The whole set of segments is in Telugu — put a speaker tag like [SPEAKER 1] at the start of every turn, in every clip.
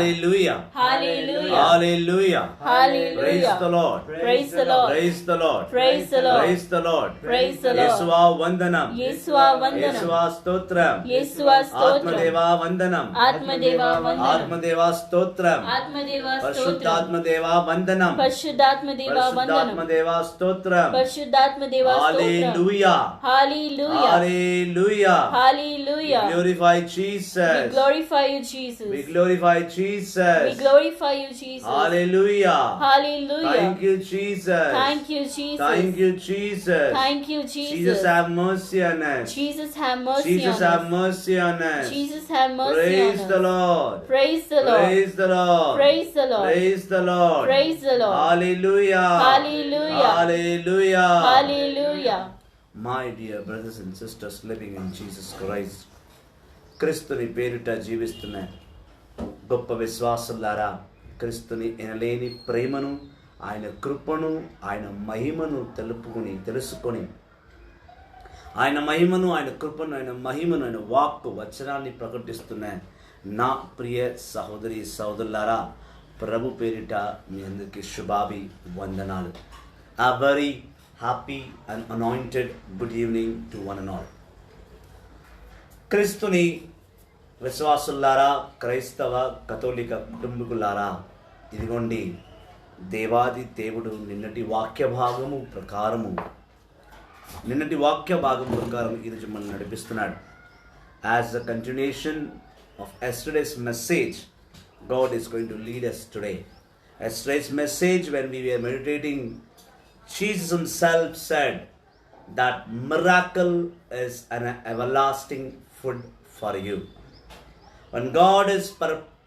[SPEAKER 1] Hallelujah.
[SPEAKER 2] Hallelujah.
[SPEAKER 1] Hallelujah.
[SPEAKER 2] Hallelujah.
[SPEAKER 1] Praise the Lord.
[SPEAKER 2] Praise the Lord.
[SPEAKER 1] Praise the Lord.
[SPEAKER 2] Praise the Lord.
[SPEAKER 1] Praise the Lord.
[SPEAKER 2] Praise the Lord.
[SPEAKER 1] యేసువా వందనం.
[SPEAKER 2] యేసువా వందనం.
[SPEAKER 1] యేసువా స్తోత్రం.
[SPEAKER 2] యేసువా స్తోత్రం.
[SPEAKER 1] ఆత్మదేవా వందనం.
[SPEAKER 2] ఆత్మదేవా వందనం.
[SPEAKER 1] ఆత్మదేవా స్తోత్రం.
[SPEAKER 2] ఆత్మదేవా స్తోత్రం.
[SPEAKER 1] పరిశుద్ధాత్మదేవా వందనం.
[SPEAKER 2] పరిశుద్ధాత్మదేవా వందనం.
[SPEAKER 1] పరిశుద్ధాత్మదేవా స్తోత్రం.
[SPEAKER 2] పరిశుద్ధాత్మదేవా స్తోత్రం.
[SPEAKER 1] Hallelujah.
[SPEAKER 2] Hallelujah.
[SPEAKER 1] Hallelujah.
[SPEAKER 2] Hallelujah.
[SPEAKER 1] We glorify
[SPEAKER 2] We
[SPEAKER 1] Jesus.
[SPEAKER 2] glorify you, Jesus.
[SPEAKER 1] We glorify
[SPEAKER 2] We
[SPEAKER 1] Jesus.
[SPEAKER 2] glorify you, Jesus.
[SPEAKER 1] Hallelujah.
[SPEAKER 2] Hallelujah.
[SPEAKER 1] Thank you, Jesus.
[SPEAKER 2] Thank you, Jesus.
[SPEAKER 1] Thank you, Jesus.
[SPEAKER 2] Thank you, Jesus.
[SPEAKER 1] Jesus, have mercy on us.
[SPEAKER 2] Jesus, have mercy
[SPEAKER 1] Jesus,
[SPEAKER 2] on
[SPEAKER 1] have
[SPEAKER 2] us.
[SPEAKER 1] mercy on us.
[SPEAKER 2] Jesus, have mercy
[SPEAKER 1] Praise
[SPEAKER 2] on
[SPEAKER 1] the
[SPEAKER 2] us.
[SPEAKER 1] Lord.
[SPEAKER 2] Praise the Lord.
[SPEAKER 1] Praise the Lord.
[SPEAKER 2] Praise the Lord.
[SPEAKER 1] Praise the Lord.
[SPEAKER 2] Praise the Lord.
[SPEAKER 1] Hallelujah.
[SPEAKER 2] Hallelujah.
[SPEAKER 1] Hallelujah.
[SPEAKER 2] Hallelujah.
[SPEAKER 1] My dear brothers and sisters living in Jesus Christ, క్రీస్తుని పేరిట జీవిస్తున్న గొప్ప విశ్వాసులారా, క్రీస్తుని ఎనలేని ప్రేమను, ఆయన కృపను, ఆయన మహిమను తెలుసుకొని ఆయన మహిమను, ఆయన కృపను, ఆయన మహిమను, ఆయన వాక్కు వచనాన్ని ప్రకటిస్తున్న నా ప్రియ సహోదరి సహోదరులారా, ప్రభు పేరిట మీ అందరికీ శుభాభి వందనాలు. A very happy and anointed good evening to one and all. క్రీస్తుని విశ్వాసులారా, క్రైస్తవ కథోలిక కుటుంబీకులారా, ఇదిగోండి దేవాది దేవుడు నిన్నటి వాక్య భాగము ప్రకారము ఈరోజు మనం నడిపిస్తున్నాడు. As a continuation of yesterday's message, God is going to lead us today. Yesterday's message, when we were meditating, Jesus himself said that miracle is an everlasting food for you. When God is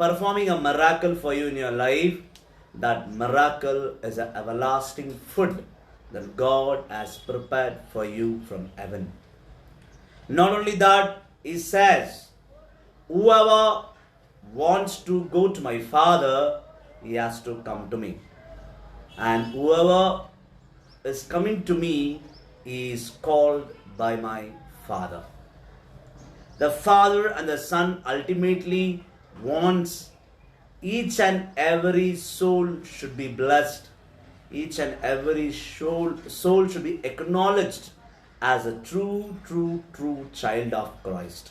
[SPEAKER 1] performing a miracle for you in your life, that miracle is an everlasting food that God has prepared for you from heaven. Not only that, he says, whoever wants to go to my Father, he has to come to me. And whoever is coming to me is called by my Father. The Father and the Son ultimately wants each and every soul should be blessed. Each and every soul should be acknowledged as a true child of Christ.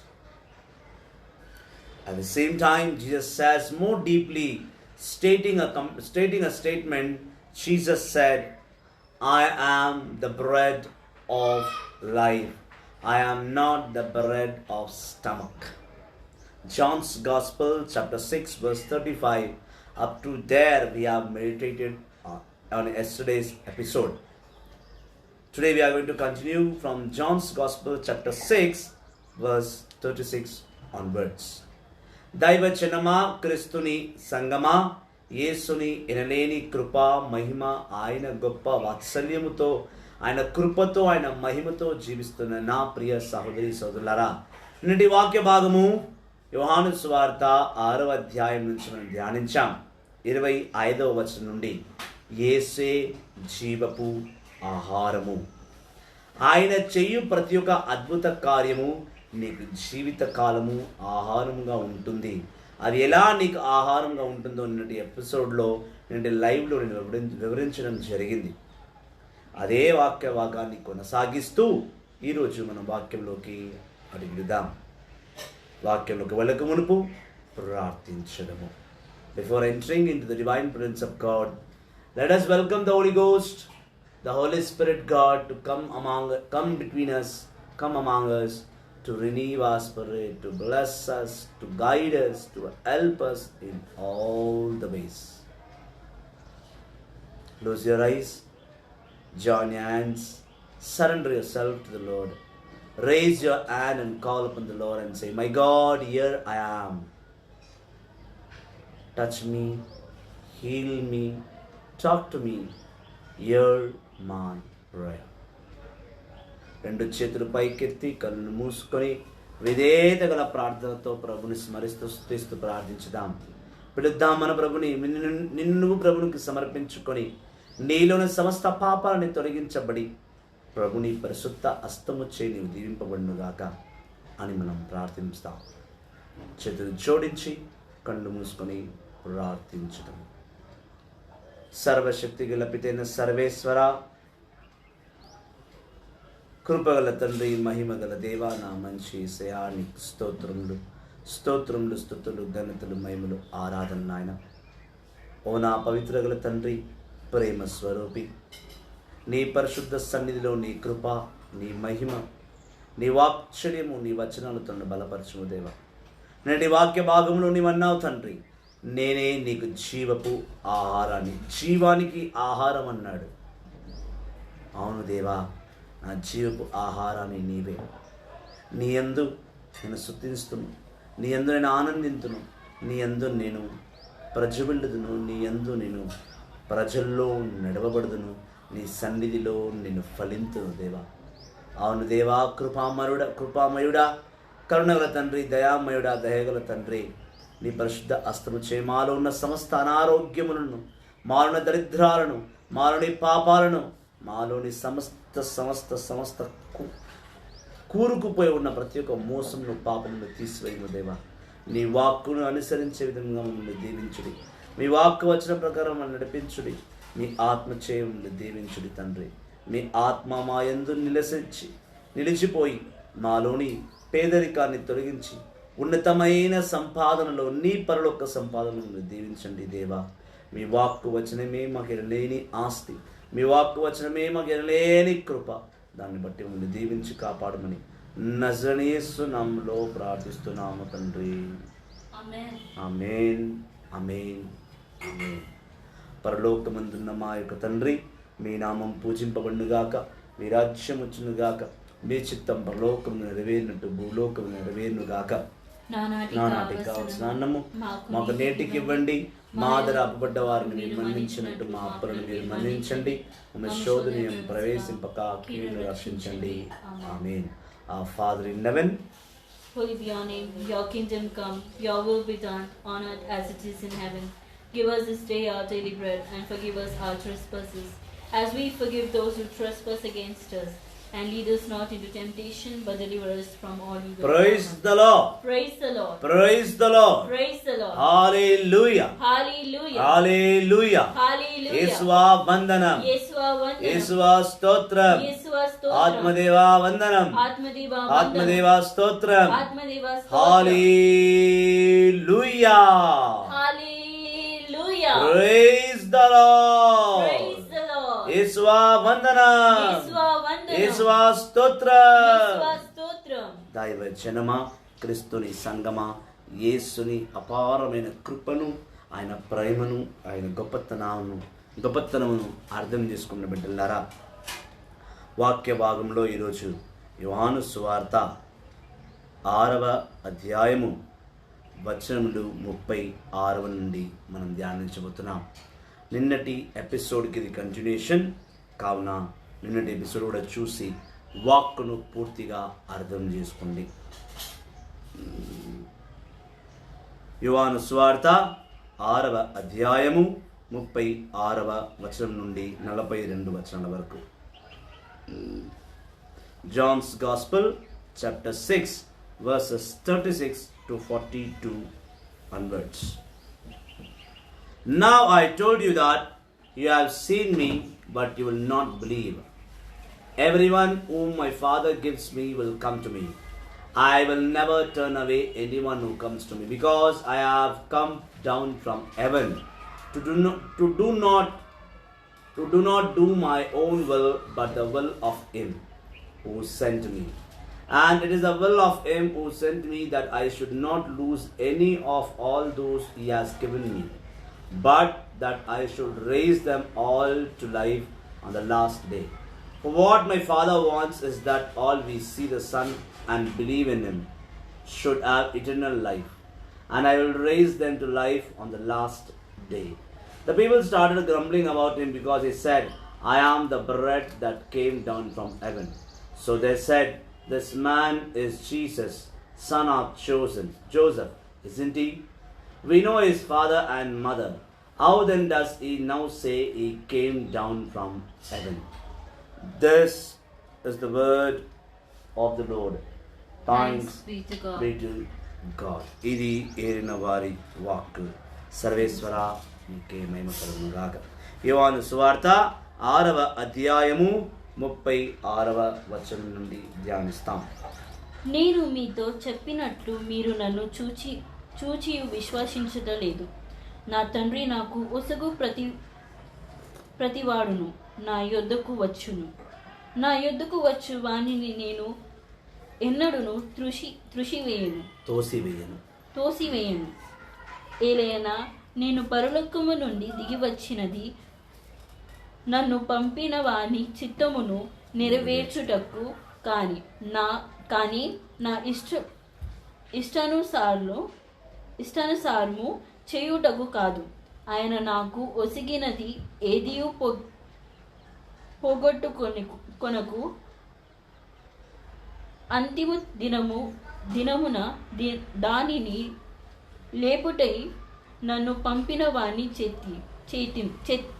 [SPEAKER 1] At the same time, Jesus says more deeply, stating a statement. Jesus said, I am the bread of life. I am not the bread of stomach. John's Gospel, chapter 6, verse 35. Up to there, we have meditated on yesterday's episode. Today, we are going to continue from John's Gospel, chapter 6, verse 36 onwards. దైవచనమా, క్రీస్తుని సంగమా, యేసుని ఎనలేని కృప మహిమ, ఆయన గొప్ప వాత్సల్యముతో, ఆయన కృపతో, ఆయన మహిమతో జీవిస్తున్న నా ప్రియ సహోదరి సహోదరులారా, నిన్నటి వాక్య భాగము యోహాను సువార్త 6వ అధ్యాయం నుంచి మనం ధ్యానించాం. 25వ వచనం నుండి యేసే జీవపు ఆహారము. ఆయన చేయు ప్రతి ఒక్క అద్భుత కార్యము నీకు జీవిత కాలము ఆహారముగా ఉంటుంది. అది ఎలా నీకు ఆహారంగా ఉంటుందో నిన్నటి ఎపిసోడ్లో, నిన్నటి లైవ్లో నేను వివరించడం జరిగింది. అదే వాక్య భాగాన్ని కొనసాగిస్తూ ఈరోజు మనం వాక్యంలోకి అడుగుదాం. వాక్యంలోకి వెళ్ళక మునుపు ప్రార్థించడము. Before entering into the divine presence of God, let us welcome the Holy Ghost, the Holy Spirit God, to come between us, come among us, to renew our spirit, to bless us, to guide us, to help us in all the ways. Close your eyes, join your hands, surrender yourself to the Lord. Raise your hand and call upon the Lord and say, my God, here I am. Touch me, heal me, talk to me, hear my prayer. రెండు చేతులు పైకెత్తి కళ్ళు మూసుకొని విధేయత గల ప్రార్థనతో ప్రభుని స్మరిస్తూ స్తుతిస్తూ ప్రార్థించుదాం. పిలుద్దాం మన ప్రభుని. నిన్ను ప్రభునికి సమర్పించుకొని నీలోని సమస్త పాపాలని తొలగించబడి ప్రభుని పరిశుద్ధ హస్తముచ్చే నీవు దీవింపబడునుగాక అని మనం ప్రార్థిస్తాం. చేతులు జోడించి కళ్ళు మూసుకొని ప్రార్థించుదాం. సర్వశక్తి గల పితైన సర్వేశ్వర, కృపగల తండ్రి, మహిమ గల దేవా, నా మంచి యేసయ్యా, నీకు స్తోత్రములు స్తోత్రములు స్తుతులు ఘనతలు మహిమలు ఆరాధన నాయన. ఓ నా పవిత్ర గల తండ్రి, ప్రేమ స్వరూపి, నీ పరిశుద్ధ సన్నిధిలో నీ కృప, నీ మహిమ, నీ వాక్చర్యము, నీ వచనాలతో బలపరచుము దేవా. నేటి వాక్య భాగంలో నీవన్నావు తండ్రి, నేనే నీకు జీవపు ఆహారాన్ని, జీవానికి ఆహారం అన్నాడు. అవును దేవా, నా జీవపు ఆహారాన్ని నీవే. నీ యందు నేను స్తుతిస్తును, నీ యందు నేను ఆనందింతును, నీ యందు నేను ప్రజ్వలిల్లుదును, నీ యందు నేను ప్రజల్లో నడవబడుదును, నీ సన్నిధిలో నేను ఫలింతును దేవా. అవును దేవా, కృపామయుడా, కరుణగల తండ్రి, దయామయుడా, దయగల తండ్రి, నీ పరిశుద్ధ హస్తము చే మాలో ఉన్న సమస్త అనారోగ్యములను, మాలోని దరిద్రాలను, మాలోని పాపాలను, మాలోని సమస్త కూరుకుపోయి ఉన్న ప్రతి ఒక్క మోసమును, పాపమును తీసివేయము దేవా. నీ వాక్కును అనుసరించే విధంగా మమ్మల్ని దీవించుడి. మీ వాక్కు వచ్చిన ప్రకారం మమ్మల్ని నడిపించుడి. మీ ఆత్మ చేయములు దీవించుడి తండ్రి. మీ ఆత్మ మా యందు నిలిచిపోయి మాలోని పేదరికాన్ని తొలగించి ఉన్నతమైన సంపాదనలో నీ పరలోక సంపాదనను దీవించండి దేవా. మీ వాక్కు వచనమే మాకు ఎనలేని ఆస్తి, మీ వాక్కు వచనమే మాకు ఎనలేని కృప. దాన్ని బట్టి మమ్మల్ని దీవించి కాపాడమని నజరేయుని యేసు నామములో ప్రార్థిస్తున్నాము తండ్రి. ఆమేన్, ఆమేన్, ఆమేన్. పరలోకమందున్న మా యొక్క తండ్రి, మీ నామం పూజింపబడునుగాక, మీ రాజ్యం వచ్చునుగాక, మీ చిత్తం పరలోకం నెరవేరినట్టు భూలోకం నెరవేరునుగాక. నానాటికి కావాల్సిన అన్నము మాకు నేటికి ఇవ్వండి. మా ఆదర అప్పబడ్డ వారిని మీరు మన్నించినట్టు మా అప్పులను మీరు మన్నించండి. మా శోధన ప్రవేశింపక కీడును రక్షించండి. ఆమేన్. Our Father in heaven,
[SPEAKER 2] holy be your name, your kingdom come, your will be done on earth as it is in heaven. Give us this day our daily bread, and forgive us our trespasses, as we forgive those who trespass against us. And lead us not into temptation, but deliver us from all evil.
[SPEAKER 1] praise the Lord,
[SPEAKER 2] Praise the Lord,
[SPEAKER 1] praise the Lord,
[SPEAKER 2] praise the Lord.
[SPEAKER 1] hallelujah,
[SPEAKER 2] Hallelujah,
[SPEAKER 1] hallelujah.
[SPEAKER 2] hallelujah.
[SPEAKER 1] యేసువా వందనం,
[SPEAKER 2] యేసువా వందనం,
[SPEAKER 1] యేసువా స్తోత్రం,
[SPEAKER 2] యేసువా స్తోత్రం,
[SPEAKER 1] ఆత్మదేవా వందనం,
[SPEAKER 2] ఆత్మదేవా వందనం,
[SPEAKER 1] ఆత్మదేవా స్తోత్రం,
[SPEAKER 2] ఆత్మదేవా స్తోత్రం.
[SPEAKER 1] hallelujah,
[SPEAKER 2] Hallelujah.
[SPEAKER 1] praise the Lord,
[SPEAKER 2] Praise the Lord.
[SPEAKER 1] యేసువా వందనం,
[SPEAKER 2] యేసువా వందనం,
[SPEAKER 1] యేసువా స్తోత్రం.
[SPEAKER 2] యేసువా స్తోత్రం.
[SPEAKER 1] దైవ జనమా, క్రీస్తుని సంగమా, యేసుని అపారమైన కృపను, ఆయన ప్రేమను, ఆయన గొప్పతనమును అర్థం చేసుకున్న బిడ్డలారా, వాక్య భాగంలో ఈరోజు యోహాను సువార్త 6వ అధ్యాయము వచనములు 36 నుండి మనం ధ్యానించబోతున్నాం. నిన్నటి ఎపిసోడ్కి ఇది కంటిన్యూషన్ కావున నిన్నటి ఎపిసోడ్ కూడా చూసి వాక్కును పూర్తిగా అర్థం చేసుకోండి. యోహాను సువార్త 6వ అధ్యాయము 36వ వచనం నుండి 42 వచనాల వరకు. John's Gospel, chapter 6, verses 36 to 42 onwards. Now I told you that you have seen me, but you will not believe. Everyone whom my Father gives me will come to me. I will never turn away anyone who comes to me, because I have come down from heaven to do not do my own will, but the will of him who sent me. And it is the will of him who sent me that I should not lose any of all those he has given me, but that I should raise them all to life on the last day. For what my Father wants is that all we see the Son and believe in him should have eternal life, and I will raise them to life on the last day. The people started grumbling about him because he said, I am the bread that came down from heaven. So they said, this man is Jesus, son of Joseph, isn't he? We know his father and mother. How then does he now say he came down from heaven? This is the word of the Lord. Thanks
[SPEAKER 2] be to God.
[SPEAKER 1] be to God. ఇది ఏరిన వారి వాక్కు. సర్వేశ్వర నీకే మహిమ కలుగును గాక. యోహాను సువార్త 6వ అధ్యాయము 36వ వచనం నుండి ధ్యానిస్తాం.
[SPEAKER 2] నేను మీతో చెప్పినట్లు మీరు నన్ను చూచి విశ్వసించలేదు. నా తండ్రి నాకు ఒసగు ప్రతివాడును నా యొద్దకు వచ్చును. నా యొద్దకు వచ్చు వానిని నేను ఎన్నడూను తోసివేయను. ఏలైనా నేను పరలోకము నుండి దిగి వచ్చినది నన్ను పంపిన వాని చిత్తమును నెరవేర్చుటకు కానీ నా ఇష్టానుసారము చేయుటకు కాదు. ఆయన నాకు ఒసిగినది ఏదియూ పోగొట్టుకొనకు అంతిమ దినమున దానిని లేపుటై నన్ను పంపిన వాని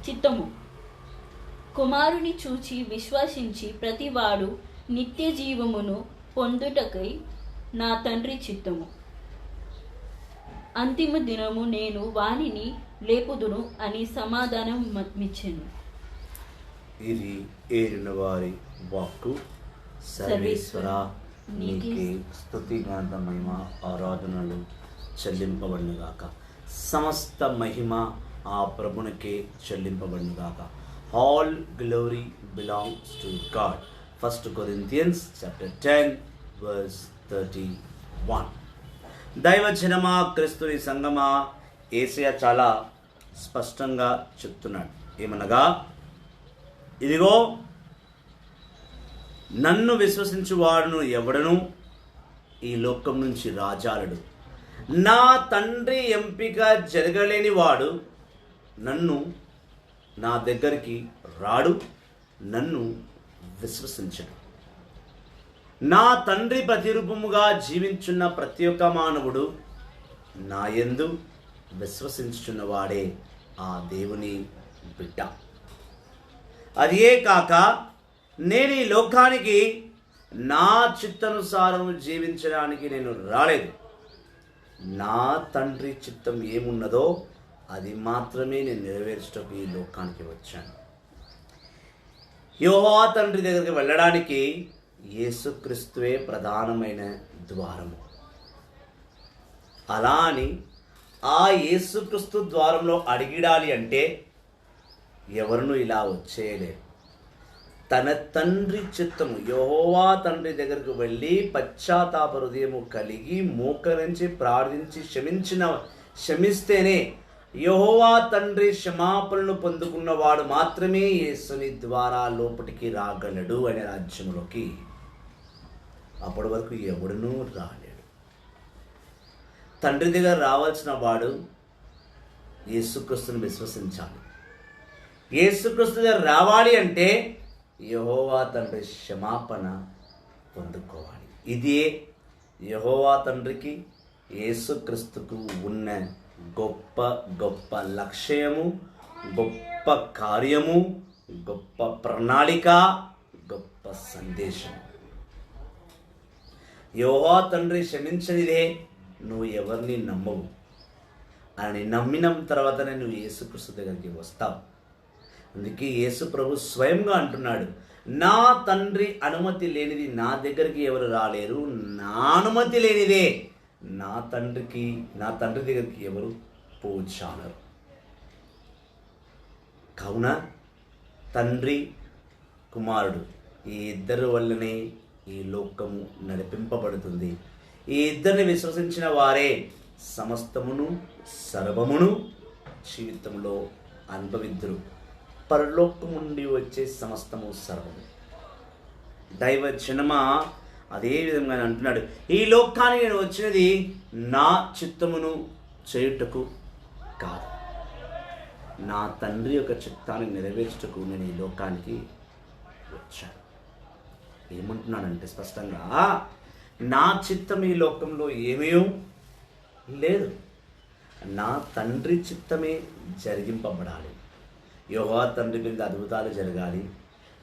[SPEAKER 2] చిత్తము. కుమారుని చూచి విశ్వసించి ప్రతివాడు నిత్య జీవమును పొందుటకై నా తండ్రి చిత్తము. అంతిమ దినము నేను వానిని లేపుదును అని సమాధానం ఇచ్చెను.
[SPEAKER 1] ఇది ఏలిన వారి వాక్కు. సర్వేశ్వర నీకే స్తుతి ఘనత మహిమ ఆరాధనలు చెల్లింపబడునుగాక. సమస్త మహిమ ఆ ప్రభునికే చెల్లింపబడునుగాక. All glory belongs to God. 1 Corinthians chapter 10 verse 31. దైవజనమా, క్రీస్తుని సంగమా, యేసయ్య చాలా స్పష్టంగా చెప్తున్నాడు. ఏమనగా, ఇదిగో నన్ను విశ్వసించువాడును ఎవడను ఈ లోకం నుంచి రాజాలడు. నా తండ్రి ఎంపిక జరగలేని వాడు నా దగ్గరికి రాడు, నన్ను విశ్వసించడు. నా తండ్రి ప్రతిరూపముగా జీవించున్న ప్రతి ఒక్క మానవుడు నా యందు విశ్వసించుచున్నవాడే ఆ దేవుని బిడ్డ. అదే కాక నేను ఈ లోకానికి నా చిత్తానుసారం జీవించడానికి నేను రాలేదు. నా తండ్రి చిత్తం ఏమున్నదో అది మాత్రమే నేను నెరవేర్చటకు ఈ లోకానికి వచ్చాను. యెహోవా తండ్రి దగ్గరికి వెళ్ళడానికి యేసుక్రీస్తువే ప్రధానమైన ద్వారము. అలా అని ఆ యేసుక్రీస్తు ద్వారంలో అడిగిడాలి అంటే ఎవరును ఇలా వచ్చేయలేరు. తన తండ్రి చిత్తము, యెహోవా తండ్రి దగ్గరకు వెళ్ళి పశ్చాత్తాప హృదయము కలిగి మోకరించి ప్రార్థించి క్షమిస్తేనే యెహోవా తండ్రి క్షమాపణను పొందుకున్నవాడు మాత్రమే యేసుని ద్వారా లోపటికి రాగలడు అనే రాజ్యంలోకి. అప్పటి వరకు ఎవడునూ రాలేడు. తండ్రి దగ్గర రావాల్సిన వాడు యేసుక్రీస్తుని విశ్వసించాలి. యేసుక్రీస్తు దగ్గర రావాలి అంటే యెహోవా తండ్రి క్షమాపణ పొందుకోవాలి. ఇదే యెహోవా తండ్రికి యేసుక్రీస్తుకు ఉన్న గొప్ప గొప్ప లక్ష్యము, గొప్ప కార్యము, గొప్ప ప్రణాళిక, గొప్ప సందేశం. యెహోవా తండ్రి క్షమించనిదే నువ్వు ఎవరిని నమ్మవు. అని నమ్మిన తర్వాతనే నువ్వు యేసుక్రీస్తు దగ్గరికి వస్తావు. అందుకే యేసు ప్రభు స్వయంగా అంటున్నాడు, నా తండ్రి అనుమతి లేనిది నా దగ్గరికి ఎవరు రాలేరు, నా అనుమతి లేనిదే నా తండ్రి దగ్గరికి ఎవరు పోచాలరు. కావున తండ్రి కుమారుడు ఈ ఇద్దరి వల్లనే ఈ లోకము నడిపింపబడుతుంది. ఈ ఇద్దరిని విశ్వసించిన వారే సమస్తమును సర్వమును జీవితంలో అనుభవిద్దురు. పరలోకం నుండి వచ్చే సమస్తము సర్వము. దైవజనమా అదే విధంగా అంటున్నాడు, ఈ లోకానికి నేను వచ్చినది నా చిత్తమును చేయుటకు కాదు, నా తండ్రి యొక్క చిత్తాన్ని నెరవేర్చుటకు నేను ఈ లోకానికి వచ్చాను. ఏమంటున్నాడంటే స్పష్టంగా, నా చిత్తం ఈ లోకంలో ఏమీ లేదు, నా తండ్రి చిత్తమే జరిగింపబడాలి. యెహోవా తండ్రి మీద అద్భుతాలు జరగాలి.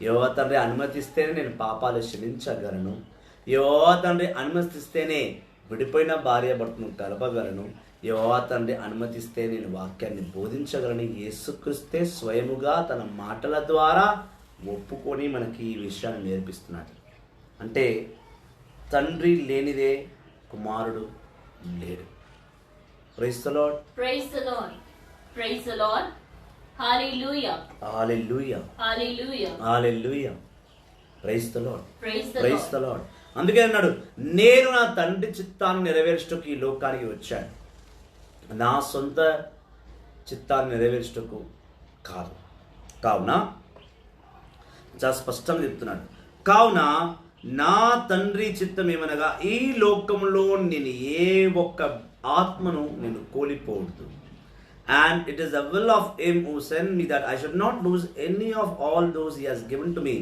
[SPEAKER 1] యెహోవా తండ్రి అనుమతిస్తేనే నేను పాపాలు క్షమించగలను. యెహోవా తండ్రి అనుమతిస్తేనే విడిపోయిన భార్య భర్తను కలపగలను. యెహోవా తండ్రి అనుమతిస్తే నేను వాక్యాన్ని బోధించగలని యేసుక్రీస్తే స్వయముగా తన మాటల ద్వారా ఒప్పుకొని మనకి ఈ విషయాన్ని నేర్పిస్తున్నాడు. అంటే తండ్రి లేనిదే కుమారుడు లేడు. Praise the lord.
[SPEAKER 2] Praise the Lord. Praise the Lord. Hallelujah.
[SPEAKER 1] Hallelujah.
[SPEAKER 2] Hallelujah.
[SPEAKER 1] Hallelujah. Praise the lord.
[SPEAKER 2] Praise the
[SPEAKER 1] praise
[SPEAKER 2] Lord.
[SPEAKER 1] The lord. అందుకే అన్నాడు, నేను నా తండ్రి చిత్తాన్ని నెరవేర్చుటకు ఈ లోకానికి వచ్చాను, నా సొంత చిత్తాన్ని నెరవేర్చుటకు కాదు. కావున చాలా స్పష్టంగా చెప్తున్నాడు, కావున నా తండ్రి చిత్తం ఏమనగా ఈ లోకంలో నేను ఏ ఒక్క ఆత్మను నేను కోల్పోవద్దు. And it is the will of him who sent me that I should not lose any of all those he has given to me,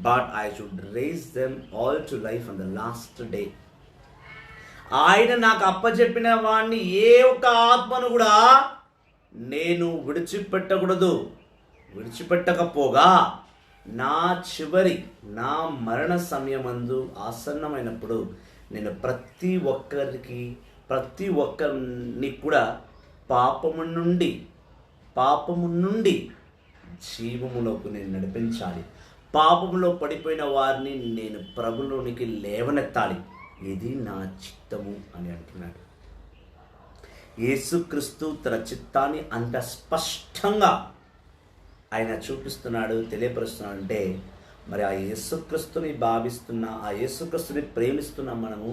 [SPEAKER 1] but I should raise them all to life on the last day. ఆయన నాకు అప్పచెప్పిన వాడిని ఏ ఒక్క ఆత్మను కూడా నేను విడిచిపెట్టకూడదు. విడిచిపెట్టకపోగా నా చివరి నా మరణ సమయమందు ఆసన్నమైనప్పుడు నేను ప్రతి ఒక్కరిని కూడా పాపము నుండి జీవములోకి నేను నడిపించాలి. పాపములో పడిపోయిన వారిని నేను ప్రభులోనికి లేవనెత్తాలి. ఇది నా చిత్తము అని అంటున్నాడు. యేసుక్రీస్తు తన చిత్తాన్ని అంత స్పష్టంగా ఆయన చూపిస్తున్నాడు, తెలియపరుస్తున్నాడు. అంటే మరి ఆ యేసుక్రీస్తుని భావిస్తున్న, ఆ యేసుక్రీస్తుని ప్రేమిస్తున్న మనము,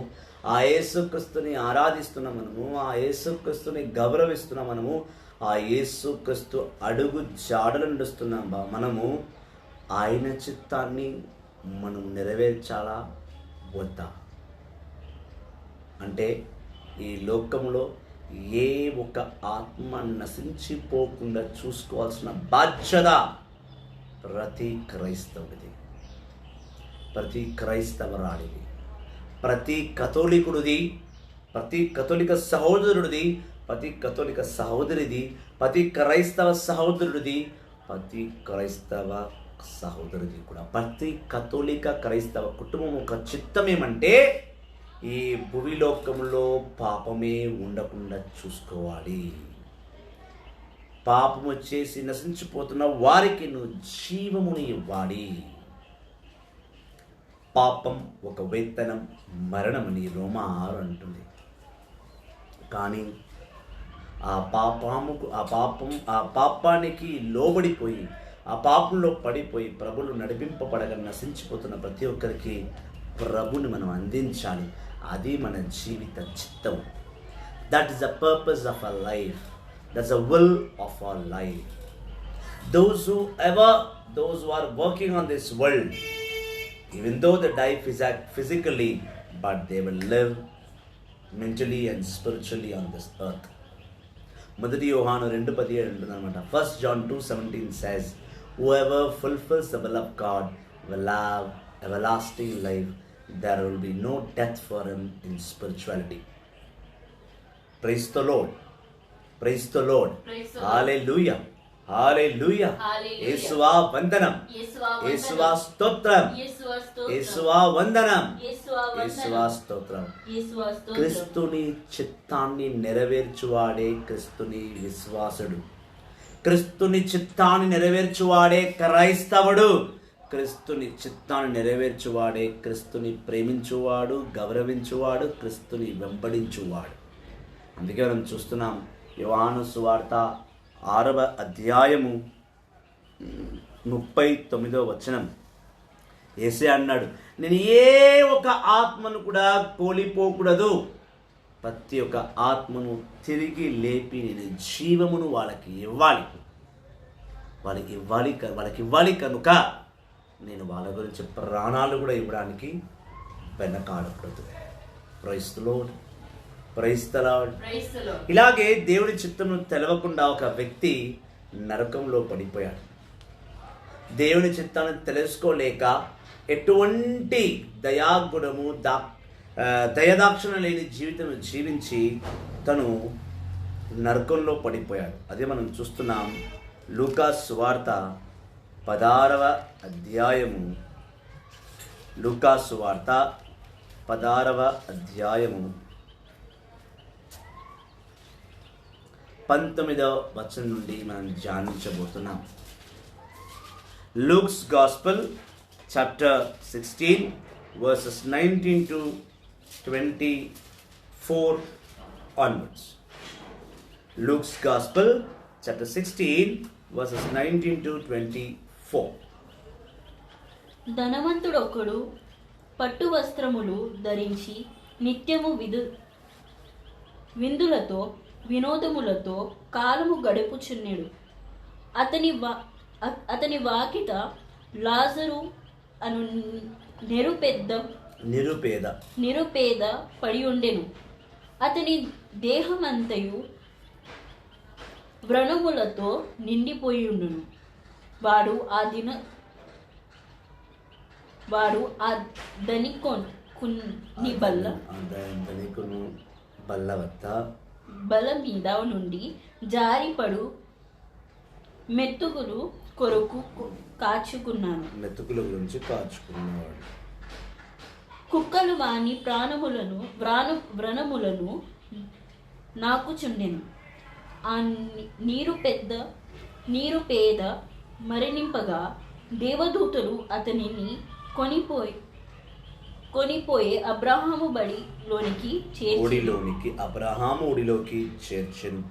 [SPEAKER 1] ఆ యేసుక్రీస్తుని ఆరాధిస్తున్న మనము, ఆ యేసుక్రీస్తుని గౌరవిస్తున్న మనము, ఆ యేసుక్రీస్తు అడుగు జాడలు నడుస్తున్న మనము ఆయన చిత్తాన్ని మనం నెరవేర్చాలా వద్దా? అంటే ఈ లోకంలో ఏ ఒక ఆత్మ నశించిపోకుండా చూసుకోవాల్సిన బాధ్యత ప్రతి క్రైస్తవుడిది, ప్రతి క్రైస్తవరాడిది, ప్రతి కథోలికుడిది, ప్రతి కథోలిక సహోదరుడిది, ప్రతి కథోలిక సహోదరిది, ప్రతి క్రైస్తవ సహోదరుడిది, ప్రతి క్రైస్తవ సహోదరుడిది కూడా. ప్రతి కథోలిక క్రైస్తవ కుటుంబం ఒక చిత్తం ఏమంటే ఈ భూమిలోకంలో పాపమే ఉండకుండా చూసుకోవాలి. పాపము చేసి నశించిపోతున్న వారికి నువ్వు జీవముని ఇవ్వాలి. పాపం ఒక వేతనం మరణమని రోమా 6 అంటుంది. కానీ ఆ పాపానికి లోబడిపోయి, ఆ పాపంలో పడిపోయి ప్రభులు నడిపింపబడక నశించిపోతున్న ప్రతి ఒక్కరికి ప్రభుని మనం అందించాలి. అది మన జీవిత చిత్తం. That is the purpose of our life. That's the will of our life. Those who are working on this world, even though they die physically, but they will live mentally and spiritually on this earth. మొదటి యోహాను 2:17 అంటున్నమాట. 1 John 2:17 says, whoever fulfills the will of God will have everlasting life. There will be no death for him in spirituality. Praise the Lord. Praise the Lord. Hallelujah. Hallelujah. యేసువా వందనం. యేసువా స్తోత్రం. యేసువా వందనం. యేసువా స్తోత్రం. క్రీస్తుని చిత్తాన్ని నెరవేర్చువాడే క్రీస్తుని విశ్వాసుడు. క్రీస్తుని చిత్తాన్ని నెరవేర్చువాడే క్రైస్తవుడు. క్రీస్తుని చిత్తాన్ని నెరవేర్చువాడే క్రీస్తుని ప్రేమించువాడు, గౌరవించువాడు, క్రీస్తుని వెంబడించువాడు. అందుకే మనం చూస్తున్నాం యోహాను సువార్త 6వ అధ్యాయము 39వ వచనం. యేసే అన్నాడు, నేను ఏ ఒక ఆత్మను కూడా కోల్పోకూడదు. ప్రతి ఒక్క ఆత్మను తిరిగి లేపి నేను జీవమును వాళ్ళకి ఇవ్వాలి. వాళ్ళకి ఇవ్వాలి కనుక నేను వాళ్ళ గురించి ప్రాణాలు కూడా ఇవ్వడానికి వెనకాడకూడదు. Praise the Lord. Praise the Lord. ఇలాగే దేవుడి చిత్తమును తెలవకుండా ఒక వ్యక్తి నరకంలో పడిపోయాడు. దేవుని చిత్తాన్ని తెలుసుకోలేక ఎటువంటి దయాగుణము దయదాక్షిణ లేని జీవితం జీవించి తను నరకంలో పడిపోయాడు. అదే మనం చూస్తున్నాం లూకా సువార్త 16వ అధ్యాయము. లూకా సువార్త 16వ అధ్యాయము 19వ వచనం నుండి మనం ధ్యానించబోతున్నాం. Luke's gospel chapter 16 verses 19 to 24 onwards. Luke's Gospel chapter 16 verses 19 to 24.
[SPEAKER 2] ధనవంతుడొకడు పట్టు వస్త్రములు ధరించి నిత్యము విందులతో వినోదములతో కాలము గడుపుచున్నాడు. అతని వాకిట లాజరు అను నిరుపేద పడి ఉండెను. అతని దేహమంతయు వ్రణములతో నిండిపోయిండును. వాడు ఆ ధనికుని బల్ల మీద నుండి జారిపడు మెతుకులు కొరకు
[SPEAKER 1] మెతుకుల గురించి కాచుకున్నాడు.
[SPEAKER 2] కుక్కలు వాని వ్రణములను నాకుచుండెను. ఆ నీరుపేద మరణింపగా దేవదూతలు అతనిని కొనిపోయి అబ్రహాము ఒడిలోకి చేర్చెను.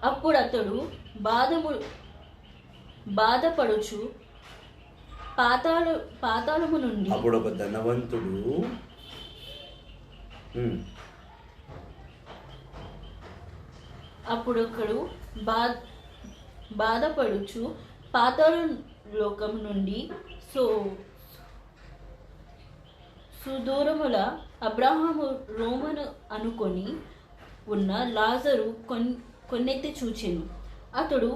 [SPEAKER 2] అప్పుడు అతడు బాధపడుచు పాతాళము నుండి
[SPEAKER 1] అప్పుడు ఒక ధనవంతుడు
[SPEAKER 2] అప్పుడొకడు బాధపడుచు పాతాళ లోకం నుండి సుదూరముల అబ్రహాము రోమను అనుకొని ఉన్న లాజరు కొన్నెత్తి చూచెను. అతడు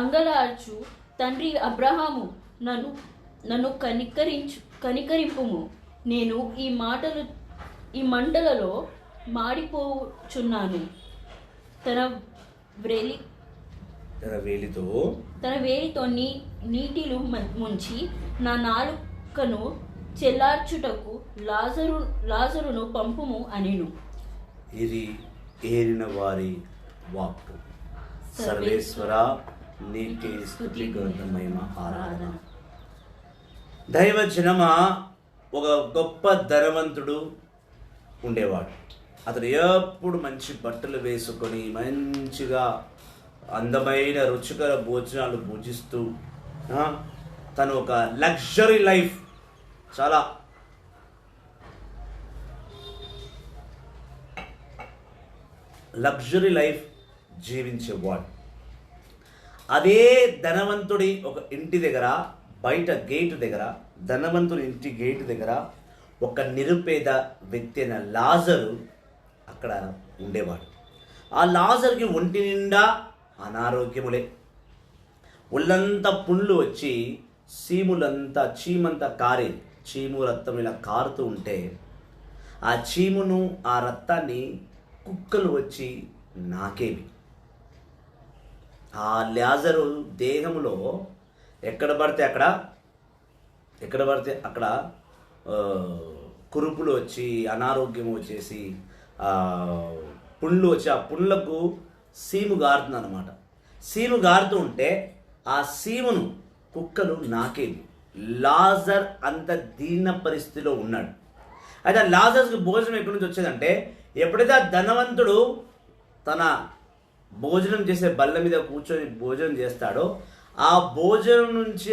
[SPEAKER 2] అంగలార్చు, తండ్రి అబ్రహాము, నన్ను కనికరింపుము. నేను ఈ మంటలలో మాడిపోచున్నాను. తన వేలితో నీటిలు ముంచి నా నాలుకను చెల్లార్చుటకు లాజరును పంపుము అనెను.
[SPEAKER 1] ఇది ఏరిన వారి వాక్కు. సర్వేశ్వర నీకే స్తుతి మహిమ ఆరాధన. దైవ జనమ, ఒక గొప్ప ధనవంతుడు ఉండేవాడు. అతడు ఎప్పుడు మంచి బట్టలు వేసుకొని మంచిగా అందమైన రుచికర భోజనాలు భుజిస్తూ తను ఒక లగ్జరీ లైఫ్, చాలా లగ్జరీ లైఫ్ జీవించేవాడు. అదే ధనవంతుడి ఒక ఇంటి దగ్గర, బయట గేటు దగ్గర, ధనవంతుడి ఇంటి గేటు దగ్గర ఒక నిరుపేద వ్యక్తి అయిన లాజరు అక్కడ ఉండేవాడు. ఆ లాజర్కి ఒంటి నిండా అనారోగ్యములే. ఒళ్ళంతా పుండ్లు వచ్చి చీమంతా కారి చీము రక్తం ఇలా కారుతూ ఉంటే ఆ చీమును, ఆ రక్తాన్ని కుక్కలు వచ్చి నాకేవి. ఆ లాజరు దేహంలో ఎక్కడ పడితే అక్కడ కురుపులు వచ్చి అనారోగ్యం వచ్చేసి పుండ్లు వచ్చి ఆ పుండ్లకు సీము గారుతుంది అనమాట. సీము గారుతూ ఉంటే ఆ సీమును కుక్కలు నాకేవి. లాజర్ అంత దీన పరిస్థితిలో ఉన్నాడు. అయితే ఆ లాజర్స్కి భోజనం ఎక్కడి నుంచి వచ్చేదంటే, ఎప్పుడైతే ఆ ధనవంతుడు తన భోజనం చేసే బల్ల మీద కూర్చొని భోజనం చేస్తాడో, ఆ భోజనం నుంచి